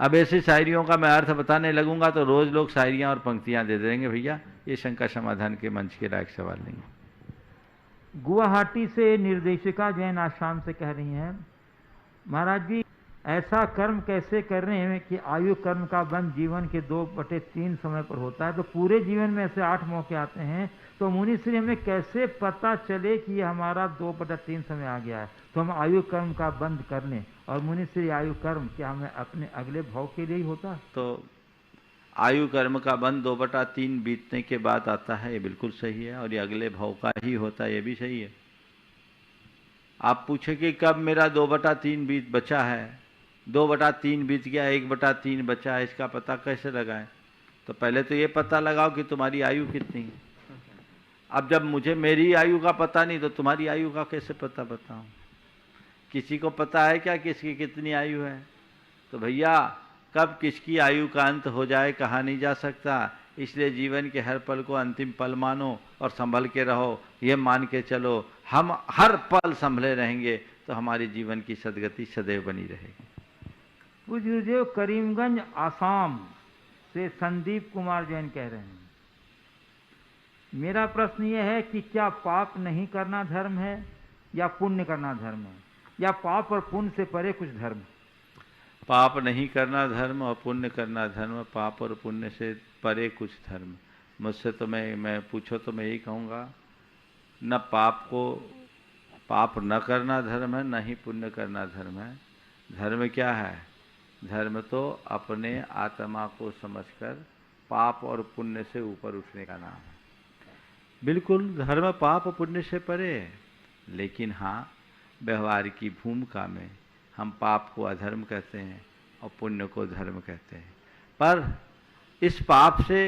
अब ऐसी शायरियों का मैं अर्थ बताने लगूंगा तो रोज लोग शायरियाँ और पंक्तियाँ दे देंगे। भैया, ये शंका समाधान के मंच के लायक सवाल नहीं है। गुवाहाटी से निर्देशिका जैन आसाम से कह रही हैं, महाराज जी ऐसा कर्म कैसे कर रहे हैं कि आयु कर्म का बंध जीवन के 2/3 समय पर होता है, तो पूरे जीवन में ऐसे 8 मौके आते हैं, तो मुनि श्री हमें कैसे पता चले कि ये हमारा 2/3 समय आ गया है तो हम आयु कर्म का बंद कर लें? और मुनि श्री आयु कर्म क्या हमें अपने अगले भाव के लिए ही होता? तो आयु कर्म का बंध 2/3 बीतने के बाद आता है, ये बिल्कुल सही है, और ये अगले भाव का ही होता है, ये भी सही है। आप पूछे कि कब मेरा 2/3 बचा है, 2/3 बीत गया, 1/3 बचा है, इसका पता कैसे लगाएं? तो पहले तो ये पता लगाओ कि तुम्हारी आयु कितनी है। अब जब मुझे मेरी आयु का पता नहीं तो तुम्हारी आयु का कैसे पता बताऊं? किसी को पता है क्या किसकी कितनी आयु है? तो भैया, कब किसकी आयु का अंत हो जाए कहा नहीं जा सकता। इसलिए जीवन के हर पल को अंतिम पल मानो और संभल के रहो। ये मान के चलो हम हर पल संभले रहेंगे तो हमारे जीवन की सदगति सदैव बनी रहेगी। पूज्य गुरुदेव करीमगंज आसाम से संदीप कुमार जैन कह रहे हैं, मेरा प्रश्न यह है कि क्या पाप नहीं करना धर्म है या पुण्य करना धर्म है, या पाप और पुण्य से परे कुछ धर्म? पाप नहीं करना धर्म और पुण्य करना धर्म, पाप और पुण्य से परे कुछ धर्म। मुझसे तो मैं पूछो तो मैं यही कहूँगा, न पाप न करना धर्म है, न ही पुण्य करना धर्म है। धर्म क्या है? धर्म तो अपने आत्मा को समझकर पाप और पुण्य से ऊपर उठने का नाम है। बिल्कुल धर्म पाप पुण्य से परे है, लेकिन हाँ, व्यवहार की भूमिका में हम पाप को अधर्म कहते हैं और पुण्य को धर्म कहते हैं। पर इस पाप से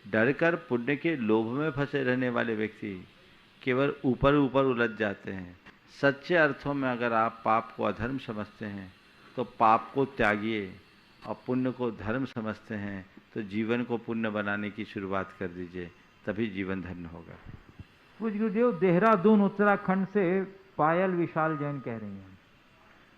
डरकर पुण्य के लोभ में फंसे रहने वाले व्यक्ति केवल ऊपर ऊपर उलझ जाते हैं। सच्चे अर्थों में अगर आप पाप को अधर्म समझते हैं तो पाप को त्यागिए, और पुण्य को धर्म समझते हैं तो जीवन को पुण्य बनाने की शुरुआत कर दीजिए, तभी जीवन धन्य होगा। पूज्य गुरुदेव, देहरादून उत्तराखंड से पायल विशाल जैन कह रही हैं,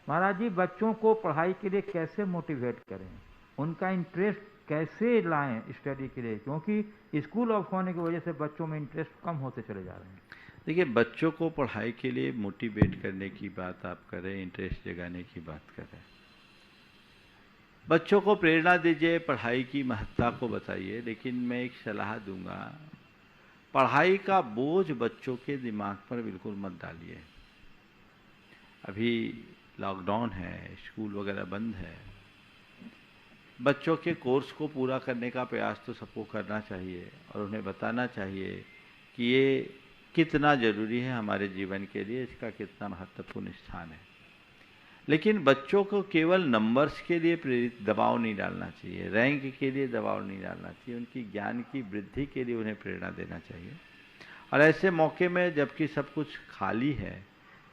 महाराज जी बच्चों को पढ़ाई के लिए कैसे मोटिवेट करें, उनका इंटरेस्ट कैसे लाएं स्टडी के लिए, क्योंकि स्कूल ऑफ होने की वजह से बच्चों में इंटरेस्ट कम होते चले जा रहे हैं। देखिए, बच्चों को पढ़ाई के लिए मोटिवेट करने की बात आप करें, इंटरेस्ट जगाने की बात करें, बच्चों को प्रेरणा दीजिए, पढ़ाई की महत्ता को बताइए, लेकिन मैं एक सलाह दूंगा, पढ़ाई का बोझ बच्चों के दिमाग पर बिल्कुल मत डालिए। अभी लॉकडाउन है, स्कूल वगैरह बंद है, बच्चों के कोर्स को पूरा करने का प्रयास तो सबको करना चाहिए और उन्हें बताना चाहिए कि ये कितना ज़रूरी है हमारे जीवन के लिए, इसका कितना महत्वपूर्ण स्थान है। लेकिन बच्चों को केवल नंबर्स के लिए प्रेरित दबाव नहीं डालना चाहिए, रैंक के लिए दबाव नहीं डालना चाहिए, उनकी ज्ञान की वृद्धि के लिए उन्हें प्रेरणा देना चाहिए। और ऐसे मौके में जबकि सब कुछ खाली है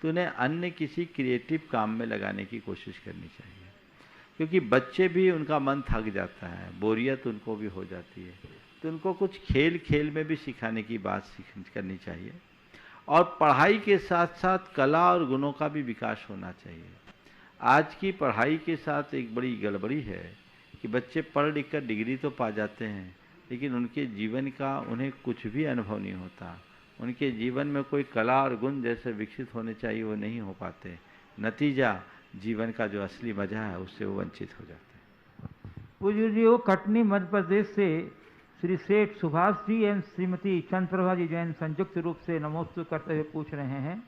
तो उन्हें अन्य किसी क्रिएटिव काम में लगाने की कोशिश करनी चाहिए, क्योंकि बच्चे भी, उनका मन थक जाता है, बोरियत उनको भी हो जाती है, तो उनको कुछ खेल खेल में भी सिखाने की बात करनी चाहिए। और पढ़ाई के साथ साथ कला और गुणों का भी विकास होना चाहिए। आज की पढ़ाई के साथ एक बड़ी गड़बड़ी है कि बच्चे पढ़ लिख कर डिग्री तो पा जाते हैं, लेकिन उनके जीवन का उन्हें कुछ भी अनुभव नहीं होता, उनके जीवन में कोई कला और गुण जैसे विकसित होने चाहिए वो नहीं हो पाते, नतीजा जीवन का जो असली मजा है उससे वो वंचित हो जाते हैं। पूज्य जी, वो कटनी मध्य प्रदेश से श्री सेठ सुभाष जी एवं श्रीमती चंद्रप्रभा जी जैन संयुक्त रूप से नमोस्तु करते हुए पूछ रहे हैं,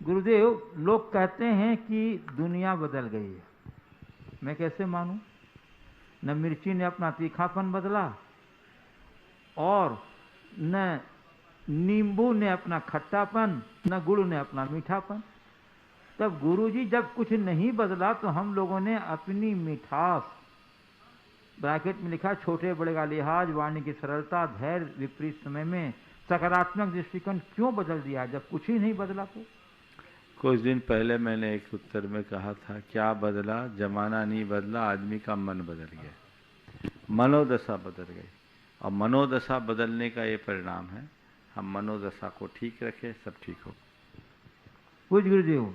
गुरुदेव लोग कहते हैं कि दुनिया बदल गई है, मैं कैसे मानूं? न मिर्ची ने अपना तीखापन बदला और न नींबू ने अपना खट्टापन, न गुड़ ने अपना मीठापन। तब गुरुजी जब कुछ नहीं बदला तो हम लोगों ने अपनी मिठास, ब्रैकेट में लिखा छोटे बड़े का लिहाज, वाणी की सरलता, धैर्य, विपरीत समय में सकारात्मक दृष्टिकोण क्यों बदल दिया जब कुछ ही नहीं बदला? तो कुछ दिन पहले मैंने एक उत्तर में कहा था, क्या बदला? जमाना नहीं बदला, आदमी का मन बदल गया, मनोदशा बदल गई, और मनोदशा बदलने का ये परिणाम है। हम मनोदशा को ठीक रखें, सब ठीक हो। पूज्य गुरुदेव,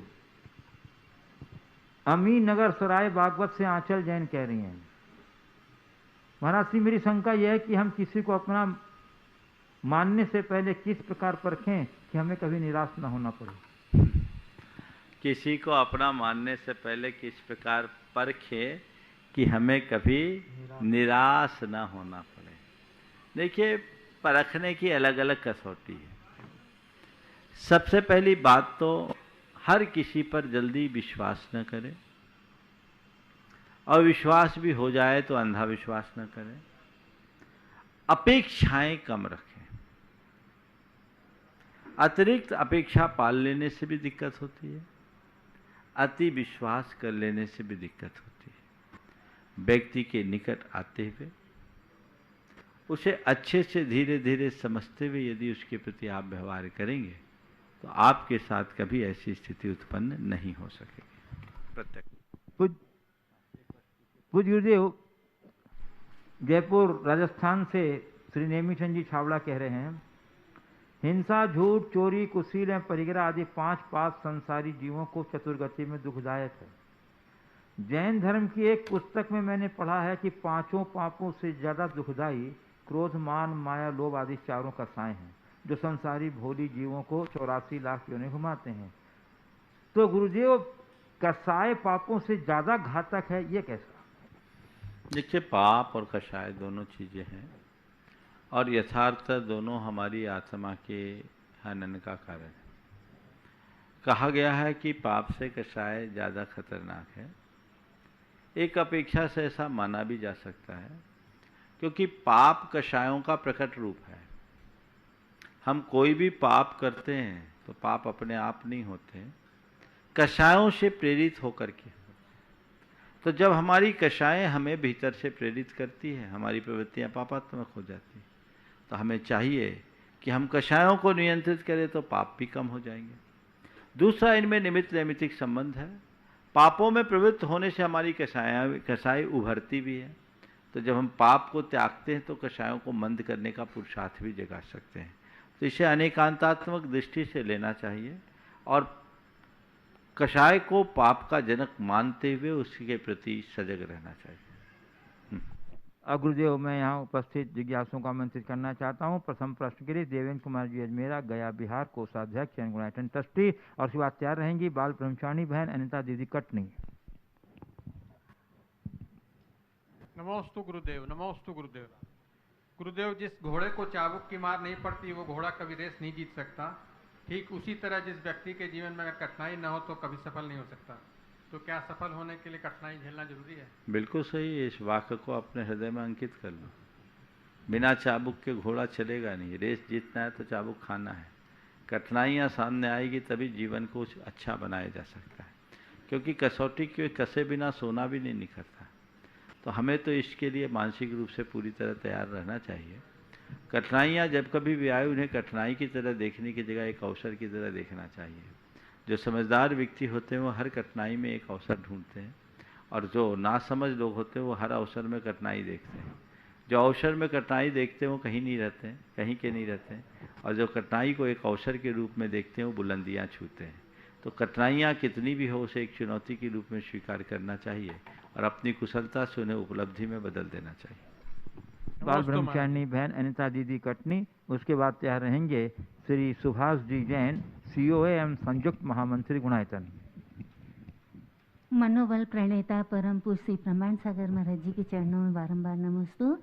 अमीन नगर सराय बागवत से आंचल जैन कह रही हैं, महाराज जी मेरी शंका यह है कि हम किसी को अपना मानने से पहले किस प्रकार परखें कि हमें कभी निराश न होना पड़े? किसी को अपना मानने से पहले किस प्रकार परखें कि हमें कभी निराश न होना पड़े? देखिए, परखने की अलग अलग कसौटी है। सबसे पहली बात तो हर किसी पर जल्दी विश्वास न करें, और विश्वास भी हो जाए तो अंधा विश्वास न करें। अपेक्षाएं कम रखें, अतिरिक्त अपेक्षा पाल लेने से भी दिक्कत होती है, अति विश्वास कर लेने से भी दिक्कत होती है। व्यक्ति के निकट आते हुए उसे अच्छे से धीरे धीरे समझते हुए यदि उसके प्रति आप व्यवहार करेंगे तो आपके साथ कभी ऐसी स्थिति उत्पन्न नहीं हो सकेगी। प्रत्यक्ष। पूज्य गुरुदेव, जयपुर राजस्थान से श्री नेमीचंद जी छावड़ा कह रहे हैं, हिंसा, झूठ, चोरी, कुशील एवं परिग्रह आदि 5 पाप संसारी जीवों को चतुर्गति में दुखदायक है। जैन धर्म की एक पुस्तक में मैंने पढ़ा है कि 5 पापों से ज्यादा दुखदायी क्रोध, मान, माया, लोभ आदि चारों कसाय हैं जो संसारी भोली जीवों को 84 लाख योनि घुमाते हैं। तो गुरुदेव, कसाय पापों से ज्यादा घातक है, ये कैसा? देखिए, पाप और कषाय दोनों चीजें हैं और यथार्थ दोनों हमारी आत्मा के हनन का कारण है। कहा गया है कि पाप से कषाय ज़्यादा खतरनाक है। एक अपेक्षा से ऐसा माना भी जा सकता है, क्योंकि पाप कषायों का प्रकट रूप है। हम कोई भी पाप करते हैं तो पाप अपने आप नहीं होते, कषायों से प्रेरित होकर के। तो जब हमारी कषायें हमें भीतर से प्रेरित करती है, हमारी प्रवृत्तियां पापात्मक हो जाती हैं, तो हमें चाहिए कि हम कषायों को नियंत्रित करें तो पाप भी कम हो जाएंगे। दूसरा, इनमें निमित्त नैमित्तिक संबंध है। पापों में प्रवृत्त होने से हमारी कषाय उभरती भी है, तो जब हम पाप को त्यागते हैं तो कषायों को मंद करने का पुरुषार्थ भी जगा सकते हैं। तो इसे अनेकांतात्मक दृष्टि से लेना चाहिए और कषाय को पाप का जनक मानते हुए उसके प्रति सजग रहना चाहिए। गुरुदेव, मैं यहाँ उपस्थित जिज्ञासुओं को आमंत्रित करना चाहता हूँ। प्रथम प्रश्न के लिए देवेंद्र कुमार जी अजमेरा, गया बिहार, कोषाध्यक्ष एंड गुणायतन ट्रस्टी, और उसके बाद तैयार रहेंगी बाल ब्रह्मचारिणी बहन अनिता दीदी कटनी। नमोस्तु गुरुदेव, नमोस्तु गुरुदेव। गुरुदेव, जिस घोड़े को चाबुक की मार नहीं पड़ती वो घोड़ा कभी रेस नहीं जीत सकता। ठीक उसी तरह जिस व्यक्ति के जीवन में अगर कठिनाई न हो तो कभी सफल नहीं हो सकता। तो क्या सफल होने के लिए कठिनाई झेलना जरूरी है? बिल्कुल सही। इस वाक्य को अपने हृदय में अंकित कर लो। बिना चाबुक के घोड़ा चलेगा नहीं। रेस जीतना है तो चाबुक खाना है। कठिनाइयाँ सामने आएगी तभी जीवन को अच्छा बनाया जा सकता है, क्योंकि कसौटी के कसे बिना सोना भी नहीं निखरता। तो हमें तो इसके लिए मानसिक रूप से पूरी तरह तैयार रहना चाहिए। कठिनाइयाँ जब कभी भी आए उन्हें कठिनाई की तरह देखने की जगह एक अवसर की तरह देखना चाहिए। जो समझदार व्यक्ति होते हैं वो हर कठिनाई में एक अवसर ढूंढते हैं, और जो नासमझ लोग होते हैं वो हर अवसर में कठिनाई देखते हैं। जो अवसर में कठिनाई देखते हैं वो कहीं नहीं रहते हैं, कहीं के नहीं रहते हैं, और जो कठिनाई को एक अवसर के रूप में देखते हैं वो बुलंदियाँ छूते हैं। तो कठिनाइयाँ कितनी भी हो उसे एक चुनौती के रूप में स्वीकार करना चाहिए और अपनी कुशलता से उन्हें उपलब्धि में बदल देना चाहिए। बाल ब्रह्मचारिणी बहन अनिता दीदी कटनी, उसके बाद तैयार रहेंगे श्री सुभाष जी जैन, COA एवं संयुक्त महामंत्री गुणायतन। मनोबल प्रणेता परम पूज्य श्री प्रमाण सागर महाराज जी के चरणों में बारंबार नमोस्तु।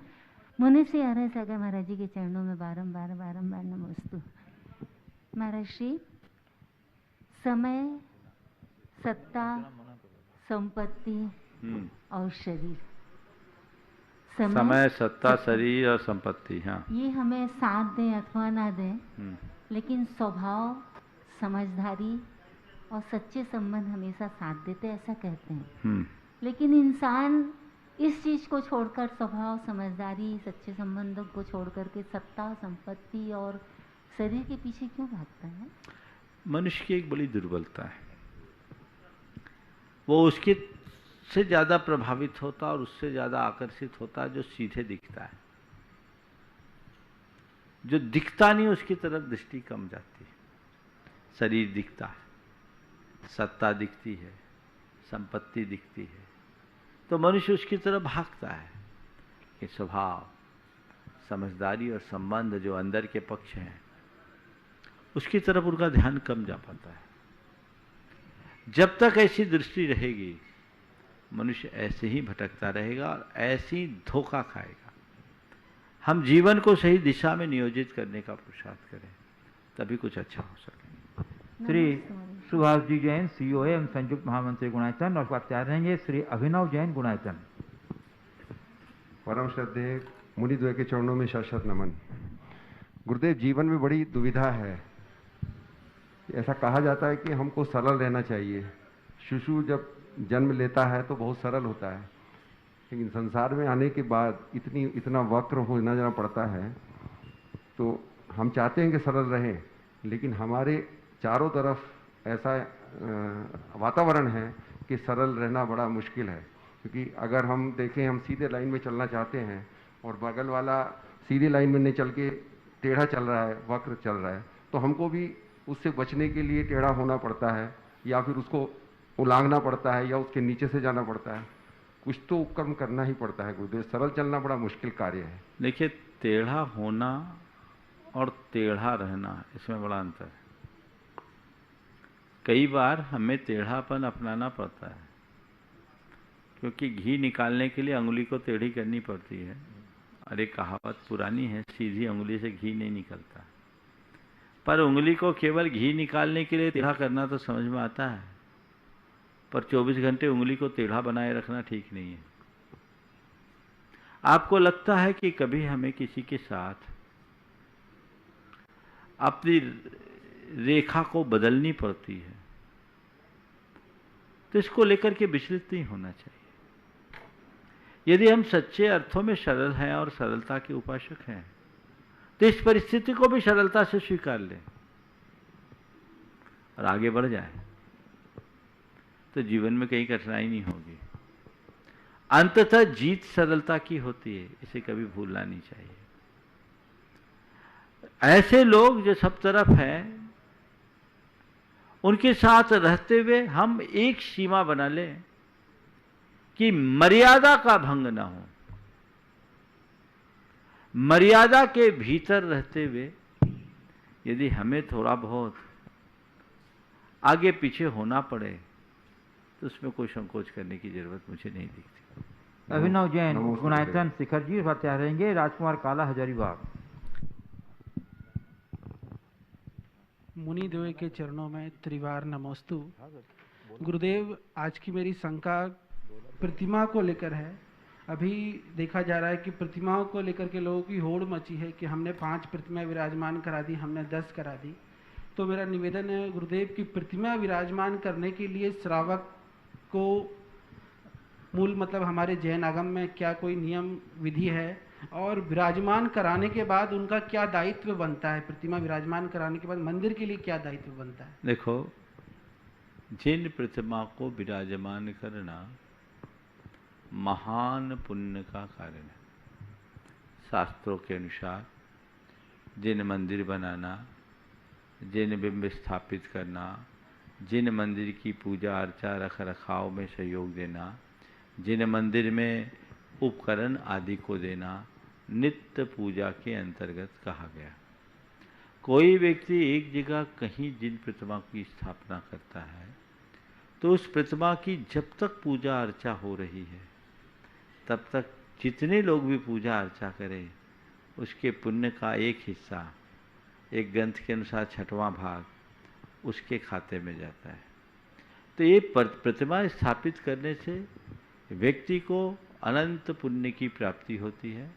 मुनि श्री आर्य सागर महाराज जी के चरणों में बारंबार नमोस्तु। महाराज श्री, समय, सत्ता, संपत्ति और शरीर, समय, सत्ता, शरीर और संपत्ति, हाँ, ये हमें साथ दें अथवा ना दें, लेकिन स्वभाव, समझदारी और सच्चे संबंध हमेशा साथ देते, ऐसा कहते हैं। लेकिन इंसान इस चीज को छोड़कर, स्वभाव, समझदारी, सच्चे संबंधों को छोड़कर के सत्ता, संपत्ति और शरीर के पीछे क्यों भागता है? मनुष्य की एक बड़ी दुर्बलता है। वो उसके से ज़्यादा प्रभावित होता और उससे ज़्यादा आकर्षित होता है जो सीधे दिखता है। जो दिखता नहीं उसकी तरफ दृष्टि कम जाती है। शरीर दिखता है, सत्ता दिखती है, संपत्ति दिखती है, तो मनुष्य उसकी तरफ भागता है कि स्वभाव, समझदारी और संबंध जो अंदर के पक्ष हैं उसकी तरफ उनका ध्यान कम जा पाता है। जब तक ऐसी दृष्टि रहेगी मनुष्य ऐसे ही भटकता रहेगा और ऐसे ही धोखा खाएगा। हम जीवन को सही दिशा में नियोजित करने का पुरुषार्थ करें, तभी कुछ अच्छा हो सके। श्री सुभाष जी जैन, COA एवं संयुक्त महामंत्री गुणायतन, और बात तैयार रहेंगे श्री अभिनव जैन गुणायतन। परम श्रद्धेय मुनिद्वय के चरणों में शत नमन। गुरुदेव, जीवन में बड़ी दुविधा है। ऐसा कहा जाता है कि हमको सरल रहना चाहिए। शिशु जब जन्म लेता है तो बहुत सरल होता है, लेकिन संसार में आने के बाद इतना वक्र होना जाना पड़ता है। तो हम चाहते हैं कि सरल रहें, लेकिन हमारे चारों तरफ ऐसा वातावरण है कि सरल रहना बड़ा मुश्किल है। क्योंकि अगर हम देखें, हम सीधे लाइन में चलना चाहते हैं और बगल वाला सीधी लाइन में नहीं चल के टेढ़ा चल रहा है, वक्र चल रहा है, तो हमको भी उससे बचने के लिए टेढ़ा होना पड़ता है, या फिर उसको उलांघना पड़ता है, या उसके नीचे से जाना पड़ता है। कुछ तो उपक्रम करना ही पड़ता है गुरुदेव। सरल चलना बड़ा मुश्किल कार्य है। देखिए, टेढ़ा होना और टेढ़ा रहना, इसमें बड़ा अंतर है। कई बार हमें टेढ़ापन अपनाना पड़ता है, क्योंकि घी निकालने के लिए अंगुली को टेढ़ी करनी पड़ती है। और एक कहावत पुरानी है, सीधी उंगली से घी नहीं निकलता। पर उंगली को केवल घी निकालने के लिए टेढ़ा करना तो समझ में आता है, पर 24 घंटे उंगली को टेढ़ा बनाए रखना ठीक नहीं है। आपको लगता है कि कभी हमें किसी के साथ अपनी रेखा को बदलनी पड़ती है, तो इसको लेकर के विचलित नहीं होना चाहिए। यदि हम सच्चे अर्थों में सरल हैं और सरलता के उपासक हैं, तो इस परिस्थिति को भी सरलता से स्वीकार लें और आगे बढ़ जाएं, तो जीवन में कहीं कठिनाई नहीं होगी। अंततः जीत सरलता की होती है, इसे कभी भूलना नहीं चाहिए। ऐसे लोग जो सब तरफ हैं, उनके साथ रहते हुए हम एक सीमा बना लें कि मर्यादा का भंग ना हो। मर्यादा के भीतर रहते हुए यदि हमें थोड़ा बहुत आगे पीछे होना पड़े तो उसमें कोई संकोच करने की जरूरत मुझे नहीं दिखती। अभिनव जैन, गुणायतन शिखर जी तैयार रहेंगे। राजकुमार काला, हजारीबाग। मुनि देव के चरणों में त्रिवार नमोस्तु। गुरुदेव, आज की मेरी शंका प्रतिमा को लेकर है। अभी देखा जा रहा है कि प्रतिमाओं को लेकर के लोगों की होड़ मची है कि हमने 5 प्रतिमा विराजमान करा दी, हमने 10 करा दी। तो मेरा निवेदन है गुरुदेव की प्रतिमा विराजमान करने के लिए श्रावक को मूल मतलब हमारे जैन आगम में क्या कोई नियम विधि है, और विराजमान कराने के बाद उनका क्या दायित्व बनता है? प्रतिमा विराजमान कराने के बाद मंदिर के लिए क्या दायित्व बनता है? देखो, जिन प्रतिमा को विराजमान करना महान पुण्य का कारण है। शास्त्रों के अनुसार जिन मंदिर बनाना, जिन बिंब स्थापित करना, जिन मंदिर की पूजा अर्चा रख रखाव में सहयोग देना, जिन मंदिर में उपकरण आदि को देना, नित्य पूजा के अंतर्गत कहा गया। कोई व्यक्ति एक जगह कहीं जिन प्रतिमा की स्थापना करता है तो उस प्रतिमा की जब तक पूजा अर्चा हो रही है तब तक जितने लोग भी पूजा अर्चा करें उसके पुण्य का एक हिस्सा, एक ग्रंथ के अनुसार 6वां भाग उसके खाते में जाता है। तो ये प्रतिमा स्थापित करने से व्यक्ति को अनंत पुण्य की प्राप्ति होती है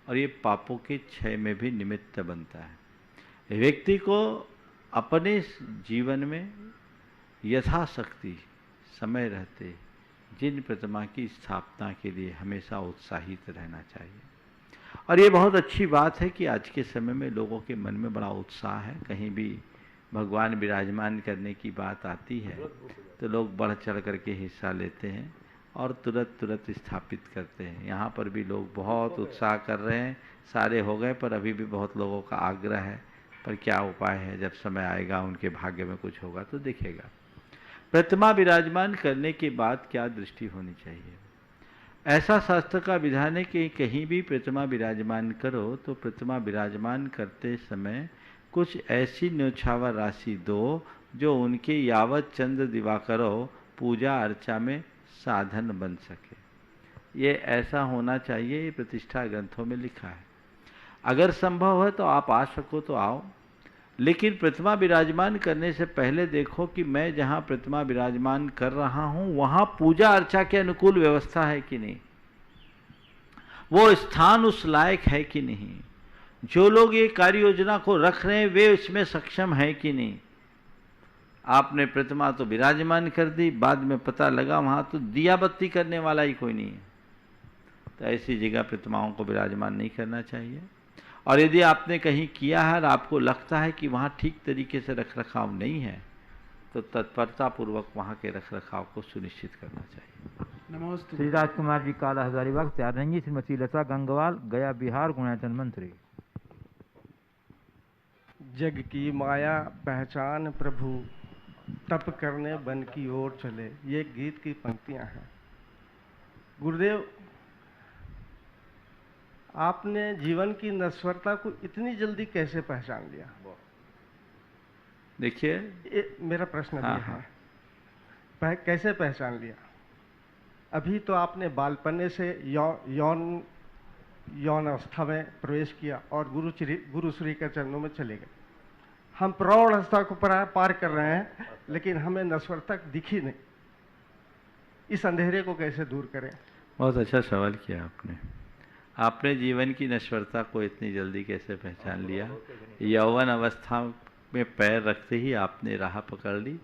और ये पापों के क्षय में भी निमित्त बनता है। व्यक्ति को अपने जीवन में यथाशक्ति समय रहते जिन प्रतिमा की स्थापना के लिए हमेशा उत्साहित रहना चाहिए। और ये बहुत अच्छी बात है कि आज के समय में लोगों के मन में बड़ा उत्साह है। कहीं भी भगवान विराजमान करने की बात आती है तो लोग बढ़ चढ़ करके हिस्सा लेते हैं और तुरंत स्थापित करते हैं। यहाँ पर भी लोग बहुत उत्साह कर रहे हैं। सारे हो गए पर अभी भी बहुत लोगों का आग्रह है, पर क्या उपाय है, जब समय आएगा उनके भाग्य में कुछ होगा तो दिखेगा। प्रतिमा विराजमान करने के बाद क्या दृष्टि होनी चाहिए? ऐसा शास्त्र का विधान है कि कहीं भी प्रतिमा विराजमान करो तो प्रतिमा विराजमान करते समय कुछ ऐसी न्योछावर राशि दो जो उनके यावत चंद दिवाकरो पूजा अर्चा में साधन बन सके। ये ऐसा होना चाहिए, ये प्रतिष्ठा ग्रंथों में लिखा है। अगर संभव है तो आप आ सको तो आओ, लेकिन प्रतिमा विराजमान करने से पहले देखो कि मैं जहाँ प्रतिमा विराजमान कर रहा हूँ वहाँ पूजा अर्चा के अनुकूल व्यवस्था है कि नहीं, वो स्थान उस लायक है कि नहीं, जो लोग ये कार्य योजना को रख रहे हैं वे इसमें सक्षम है कि नहीं। आपने प्रतिमा तो विराजमान कर दी, बाद में पता लगा वहाँ तो दिया बत्ती करने वाला ही कोई नहीं है, तो ऐसी जगह प्रतिमाओं को विराजमान नहीं करना चाहिए। और यदि आपने कहीं किया है और आपको लगता है कि वहाँ ठीक तरीके से रख रखाव नहीं है तो तत्परता पूर्वक वहाँ के रख रखाव को सुनिश्चित करना चाहिए। नमस्ते। श्री राजकुमार जी, काला, हजारीबाग तैयार रहेंगी। श्रीमती लता गंगवाल, गया बिहार, गुणायतन मंत्री। जग की माया पहचान प्रभु, तप करने वन की ओर चले, ये गीत की पंक्तियां हैं। गुरुदेव, आपने जीवन की नश्वरता को इतनी जल्दी कैसे पहचान लिया? देखिए, मेरा प्रश्न भी है, कैसे पहचान लिया? अभी तो आपने बालपने से यौन अवस्था में प्रवेश किया और गुरु श्री के चरणों में चले गए। हम प्रौढ़ अवस्था को पार कर रहे हैं लेकिन हमें नश्वरता दिखी नहीं। इस अंधेरे को कैसे दूर करें? बहुत अच्छा सवाल किया आपने। आपने जीवन की नश्वरता को इतनी जल्दी कैसे पहचान लिया? यौवन अवस्था में पैर रखते ही आपने राह पकड़ ली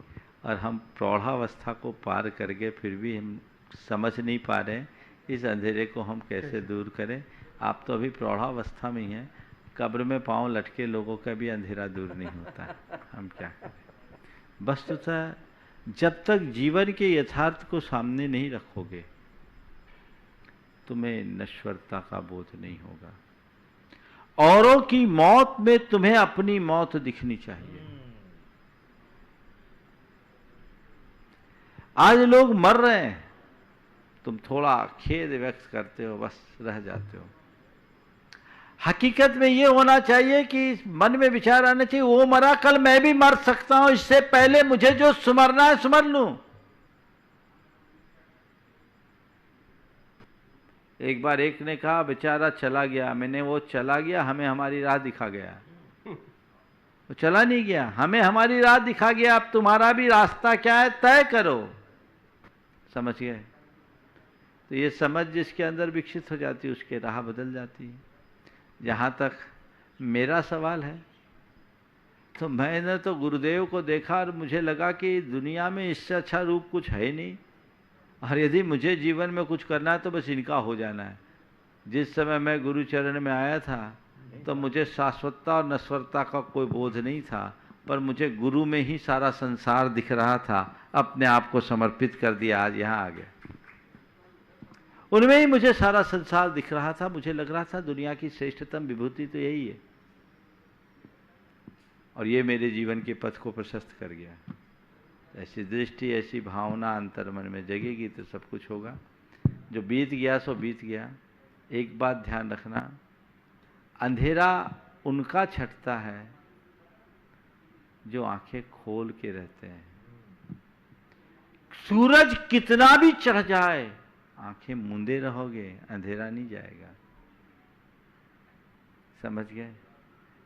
और हम प्रौढ़ावस्था को पार कर गए, फिर भी हम समझ नहीं पा रहे हैं इस अंधेरे को हम कैसे दूर करें। आप तो अभी प्रौढ़ावस्था में ही हैं, कब्र में पांव लटके लोगों का भी अंधेरा दूर नहीं होता, हम क्या करें। वस्तुतः जब तक जीवन के यथार्थ को सामने नहीं रखोगे तुम्हें नश्वरता का बोध नहीं होगा। औरों की मौत में तुम्हें अपनी मौत दिखनी चाहिए। आज लोग मर रहे हैं, तुम थोड़ा खेद व्यक्त करते हो, बस रह जाते हो। हकीकत में ये होना चाहिए कि मन में विचार आना चाहिए, वो मरा, कल मैं भी मर सकता हूं, इससे पहले मुझे जो सुमरना है सुमर लूं। एक बार एक ने कहा बेचारा चला गया, मैंने वो चला गया हमें हमारी राह दिखा गया। वो चला नहीं गया, हमें हमारी राह दिखा गया, अब तुम्हारा भी रास्ता क्या है तय करो। समझ गए? तो ये समझ जिसके अंदर विकसित हो जाती है उसके राह बदल जाती है। जहाँ तक मेरा सवाल है, तो मैंने तो गुरुदेव को देखा और मुझे लगा कि दुनिया में इससे अच्छा रूप कुछ है नहीं, और यदि मुझे जीवन में कुछ करना है तो बस इनका हो जाना है। जिस समय मैं गुरु चरण में आया था तो मुझे शाश्वतता और नश्वरता का कोई बोध नहीं था, पर मुझे गुरु में ही सारा संसार दिख रहा था। अपने आप को समर्पित कर दिया, आज यहाँ आ गया। उनमें ही मुझे सारा संसार दिख रहा था। मुझे लग रहा था दुनिया की श्रेष्ठतम विभूति तो यही है, और ये मेरे जीवन के पथ को प्रशस्त कर गया। ऐसी दृष्टि, ऐसी भावना अंतर मन में जगेगी तो सब कुछ होगा। जो बीत गया सो बीत गया। एक बात ध्यान रखना, अंधेरा उनका छटता है जो आंखें खोल के रहते हैं। सूरज कितना भी चढ़ जाए, आंखें मूंदे रहोगे, अंधेरा नहीं जाएगा। समझ गए?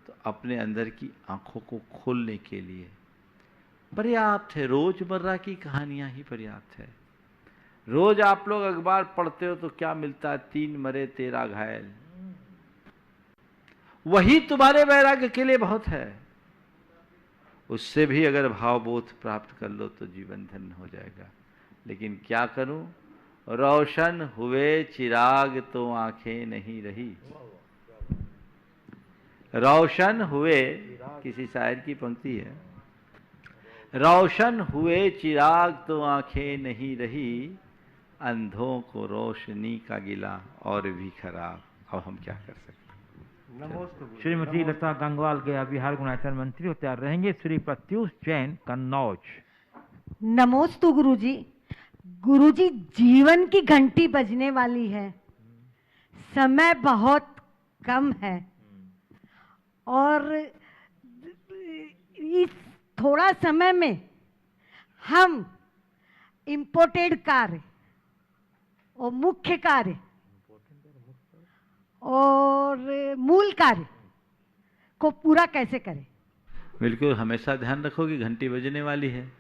तो अपने अंदर की आंखों को खोलने के लिए पर्याप्त है, रोजमर्रा की कहानियां ही पर्याप्त है। रोज आप लोग अखबार पढ़ते हो तो क्या मिलता है? 3 मरे 13 घायल। वही तुम्हारे वैराग्य के लिए बहुत है। उससे भी अगर भावबोध प्राप्त कर लो तो जीवन धन्य हो जाएगा। लेकिन क्या करूं? रोशन हुए चिराग तो आंखें नहीं रही। रोशन हुए, किसी शायर की पंक्ति है, रोशन हुए चिराग तो आंखें नहीं रही, अंधों को रोशनी का गिला और भी खराब। अब हम क्या कर सकते हैं? श्रीमती लता गंगवाल गया बिहार गुणाचरण मंत्री होते तैयार रहेंगे। श्री प्रत्युष जैन कन्नौज। नमोस्तु गुरुजी। गुरुजी, जीवन की घंटी बजने वाली है, समय बहुत कम है, और इस थोड़ा समय में हम इम्पोर्टेड कार्य और मुख्य कार्य और मूल कार्य को पूरा कैसे करें? बिल्कुल, हमेशा ध्यान रखो कि घंटी बजने वाली है।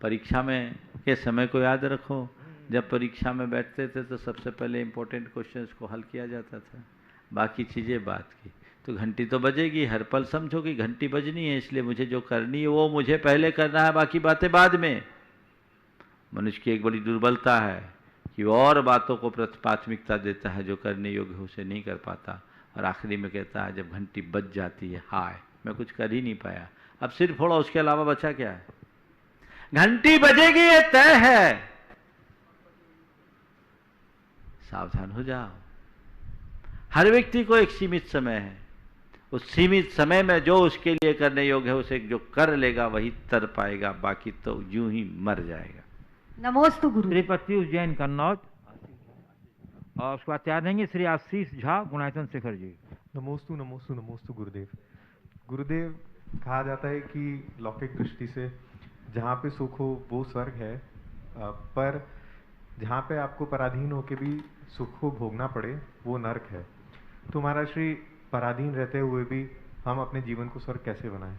परीक्षा में के समय को याद रखो। जब परीक्षा में बैठते थे तो सबसे पहले इम्पोर्टेंट क्वेश्चंस को हल किया जाता था, बाकी चीज़ें बात की। तो घंटी तो बजेगी, हर पल समझो कि घंटी बजनी है, इसलिए मुझे जो करनी है वो मुझे पहले करना है, बाकी बातें बाद में। मनुष्य की एक बड़ी दुर्बलता है कि वो और बातों को प्राथमिकता देता है, जो करने योग्य उसे नहीं कर पाता, और आखिरी में कहता है जब घंटी बज जाती है, हाय मैं कुछ कर ही नहीं पाया, अब सिर फोड़ा, उसके अलावा बचा क्या है? घंटी बजेगी ये तय है, सावधान हो जाओ। हर व्यक्ति को एक सीमित समय है, उस सीमित समय में जो उसके लिए करने योग्य है उसे जो कर लेगा वही तर पाएगा, बाकी तो यूं ही मर जाएगा। नमोस्तु गुरु। श्री प्रत्युष जैन कन्नौज, और उसके बाद तैयार रहेंगे श्री आशीष झा गुणाचरण शेखर जी। नमोस्तु नमोस्तु नमोस्तु गुरुदेव। गुरुदेव, कहा जाता है कि लौकिक दृष्टि से जहाँ पे सुख हो वो स्वर्ग है, पर जहाँ पे आपको पराधीन होके भी सुख को भोगना पड़े वो नरक है। तुम्हारा श्री पराधीन रहते हुए भी हम अपने जीवन को स्वर्ग कैसे बनाएं?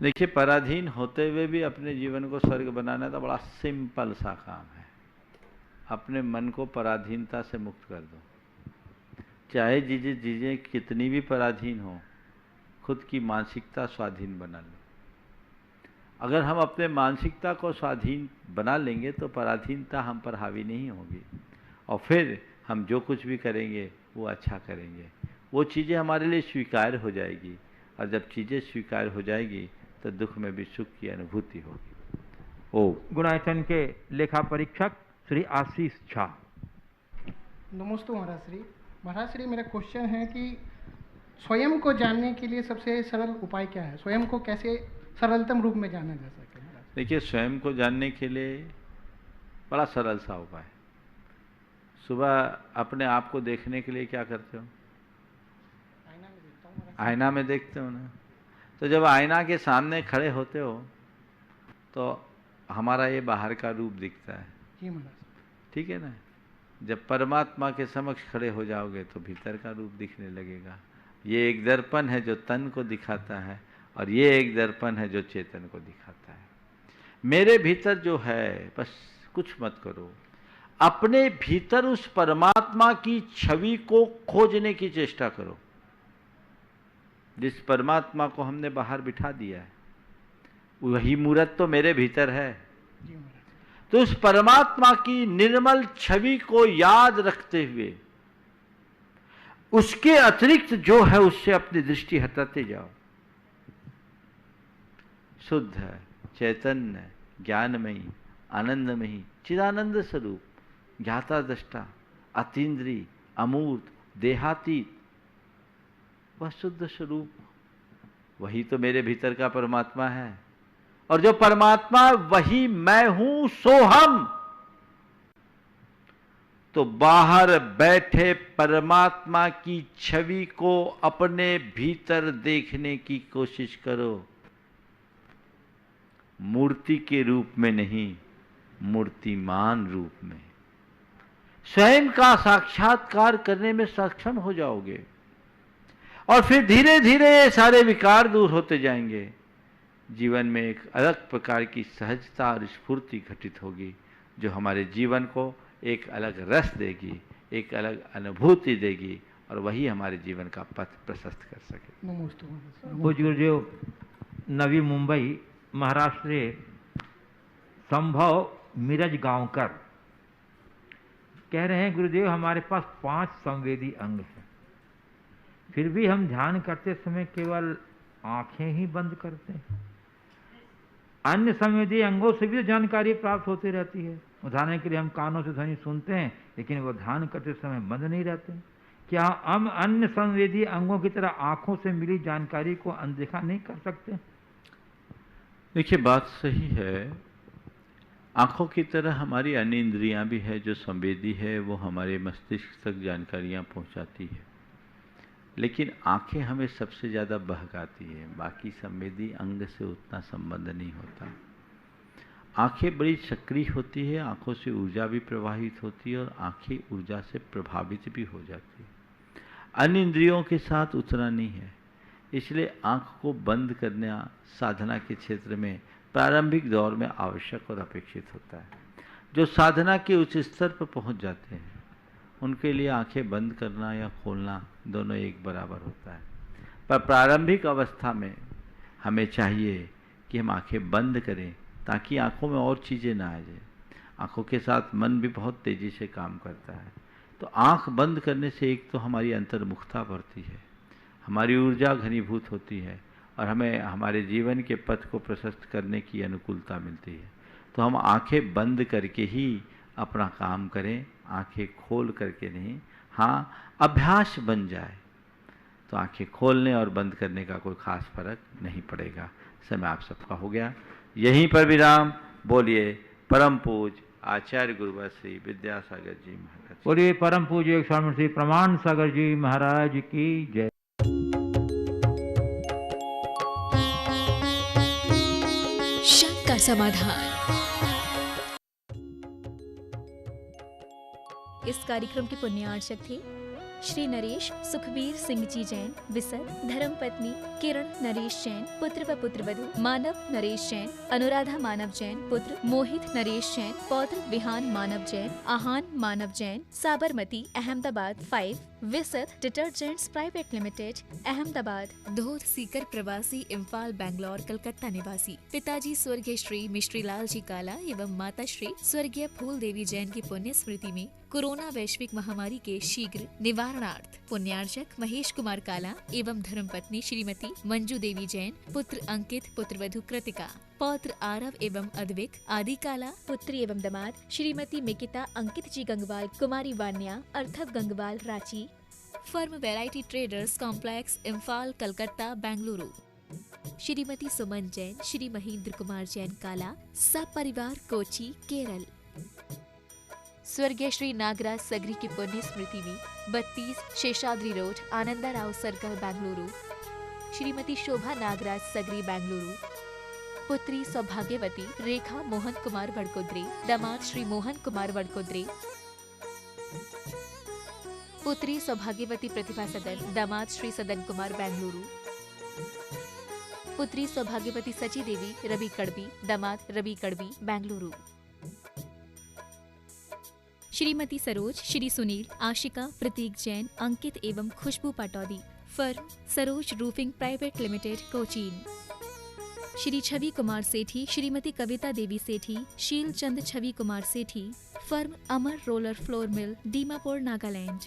देखिए, पराधीन होते हुए भी अपने जीवन को स्वर्ग बनाना तो बड़ा सिंपल सा काम है। अपने मन को पराधीनता से मुक्त कर दो। चाहे चीजें कितनी भी पराधीन हो, खुद की मानसिकता स्वाधीन बना लो। अगर हम अपने मानसिकता को स्वाधीन बना लेंगे तो पराधीनता हम पर हावी नहीं होगी, और फिर हम जो कुछ भी करेंगे वो अच्छा करेंगे। वो चीज़ें हमारे लिए स्वीकार्य हो जाएगी, और जब चीज़ें स्वीकार्य हो जाएगी तो दुख में भी सुख की अनुभूति होगी। ओ गुणाचरण के लेखा परीक्षक श्री आशीष झा। नमस्ते महाराज श्री। महाराज श्री, मेरा क्वेश्चन है कि स्वयं को जानने के लिए सबसे सरल उपाय क्या है? स्वयं को कैसे सरलतम रूप में जाना जा सके? देखिए, स्वयं को जानने के लिए बड़ा सरल सा उपाय। सुबह अपने आप को देखने के लिए क्या करते हो? आईना में देखते हो ना। तो जब आईना के सामने खड़े होते हो तो हमारा ये बाहर का रूप दिखता है, जी महाराज। ठीक है ना। जब परमात्मा के समक्ष खड़े हो जाओगे तो भीतर का रूप दिखने लगेगा। ये एक दर्पण है जो तन को दिखाता है और ये एक दर्पण है जो चेतन को दिखाता है। मेरे भीतर जो है, बस कुछ मत करो, अपने भीतर उस परमात्मा की छवि को खोजने की चेष्टा करो। जिस परमात्मा को हमने बाहर बिठा दिया है वही मूर्त तो मेरे भीतर है। तो उस परमात्मा की निर्मल छवि को याद रखते हुए उसके अतिरिक्त जो है उससे अपनी दृष्टि हटाते जाओ। शुद्ध है, चैतन्य, ज्ञानमयी, आनंदमयी, चिदानंद स्वरूप, ज्ञाता दृष्टा, अतीन्द्रिय, अमूर्त, देहातीत, वह शुद्ध स्वरूप, वही तो मेरे भीतर का परमात्मा है। और जो परमात्मा वही मैं हूं, सो हम। तो बाहर बैठे परमात्मा की छवि को अपने भीतर देखने की कोशिश करो। मूर्ति के रूप में नहीं, मूर्तिमान रूप में। स्वयं का साक्षात्कार करने में सक्षम हो जाओगे और फिर धीरे धीरे ये सारे विकार दूर होते जाएंगे। जीवन में एक अलग प्रकार की सहजता और स्फूर्ति घटित होगी जो हमारे जीवन को एक अलग रस देगी, एक अलग अनुभूति देगी और वही हमारे जीवन का पथ प्रशस्त कर सके। पूज्य गुरुदेव, नवी मुंबई महाराष्ट्र संभव मिरज गांवकर कह रहे हैं, गुरुदेव हमारे पास 5 संवेदी अंग हैं, फिर भी हम ध्यान करते समय केवल आंखें ही बंद करते हैं। अन्य संवेदी अंगों से भी जानकारी प्राप्त होती रहती है। उदाहरण के लिए हम कानों से ध्वनि सुनते हैं लेकिन वो ध्यान करते समय बंद नहीं रहते। क्या हम अन्य संवेदी अंगों की तरह आंखों से मिली जानकारी को अनदेखा नहीं कर सकते? देखिए, बात सही है। आंखों की तरह हमारी अन्य इंद्रियां भी है जो संवेदी है, वो हमारे मस्तिष्क तक जानकारियां पहुंचाती है। लेकिन आंखें हमें सबसे ज़्यादा बहकाती है, बाकी संवेदी अंग से उतना संबंध नहीं होता। आंखें बड़ी सक्रिय होती है, आंखों से ऊर्जा भी प्रवाहित होती है और आंखें ऊर्जा से प्रभावित भी हो जाती है। अन्य इंद्रियों के साथ उतना नहीं है। इसलिए आंख को बंद करना साधना के क्षेत्र में प्रारंभिक दौर में आवश्यक और अपेक्षित होता है। जो साधना के उच्च स्तर पर पहुंच जाते हैं उनके लिए आंखें बंद करना या खोलना दोनों एक बराबर होता है। पर प्रारंभिक अवस्था में हमें चाहिए कि हम आंखें बंद करें ताकि आंखों में और चीज़ें ना आ जाए। आंखों के साथ मन भी बहुत तेज़ी से काम करता है। तो आंख बंद करने से एक तो हमारी अंतर्मुखता बढ़ती है, हमारी ऊर्जा घनीभूत होती है और हमें हमारे जीवन के पथ को प्रशस्त करने की अनुकूलता मिलती है। तो हम आंखें बंद करके ही अपना काम करें, आंखें खोल करके नहीं। हाँ, अभ्यास बन जाए तो आंखें खोलने और बंद करने का कोई खास फर्क नहीं पड़ेगा। समय आप सबका हो गया, यहीं पर विराम। बोलिए परम पूज आचार्य गुरुवर श्री विद्यासागर जी महाराज। बोलिए परम पूज्य स्वामी श्री प्रमाण सागर जी महाराज की जय। शक का समाधान। इस कार्यक्रम के पुण्यार्चक थे श्री नरेश सुखबीर सिंह जी जैन, विसर, धर्मपत्नी किरण नरेश जैन, पुत्र व पुत्रवधू मानव नरेश जैन, अनुराधा मानव जैन, पुत्र मोहित नरेश जैन, पौत्र Vihan Manav Jain, Aahan Manav Jain, Sabarmati Ahmedabad 5, Visar detergents private limited Ahmedabad, Dhodh Sikar प्रवासी इम्फाल बैंगलोर कलकत्ता निवासी, पिताजी स्वर्गीय श्री मिश्री लाल जी काला एवं माता श्री स्वर्गीय फूल देवी जैन की पुण्य स्मृति में कोरोना वैश्विक महामारी के शीघ्र निवारणार्थ पुण्यार्चक महेश कुमार काला एवं धर्मपत्नी श्रीमती मंजू देवी जैन, पुत्र अंकित, पुत्रवधू कृतिका पौत्र आरव एवं अद्विक, आदि काला, पुत्री एवं दामाद Shrimati Mikita Ankit ji Gangwal, Kumari Vanya, Arthav Gangwal, Ranchi. Firm variety traders complex, Imphal, Calcutta, Bengaluru. Shrimati Suman Jain, Shri Mahendra Kumar Jain Kala, सब परिवार, कोची, केरल। स्वर्गीय श्री नागराज सगरी की पुण्य स्मृति में 32 शेषाद्री रोड, आनंदा राव सर्कल, बेंगलुरु। श्रीमती शोभा नागराज सगरी, बेंगलुरु। पुत्री सौभाग्यवती रेखा मोहन कुमार वडकोद्रे, दामाद श्री मोहन कुमार वडकोद्रे। पुत्री सौभाग्यवती प्रतिभा सदन, दामाद श्री सदन कुमार, बेंगलुरु। पुत्री सौभाग्यवती सची देवी रवि कड़बी, दामाद रवि कड़बी, बेंगलुरु। श्रीमती सरोज, श्री सुनील, आशिका, प्रतीक जैन, अंकित एवं Khushboo Pataudi. Firm Saroj roofing private limited, Cochin. Shri Chhavi Kumar Sethi, Shrimati Kavita Devi Sethi, Sheel Chand Chhavi Kumar Sethi. Firm Amar roller flour mill, Dimapur, Nagaland.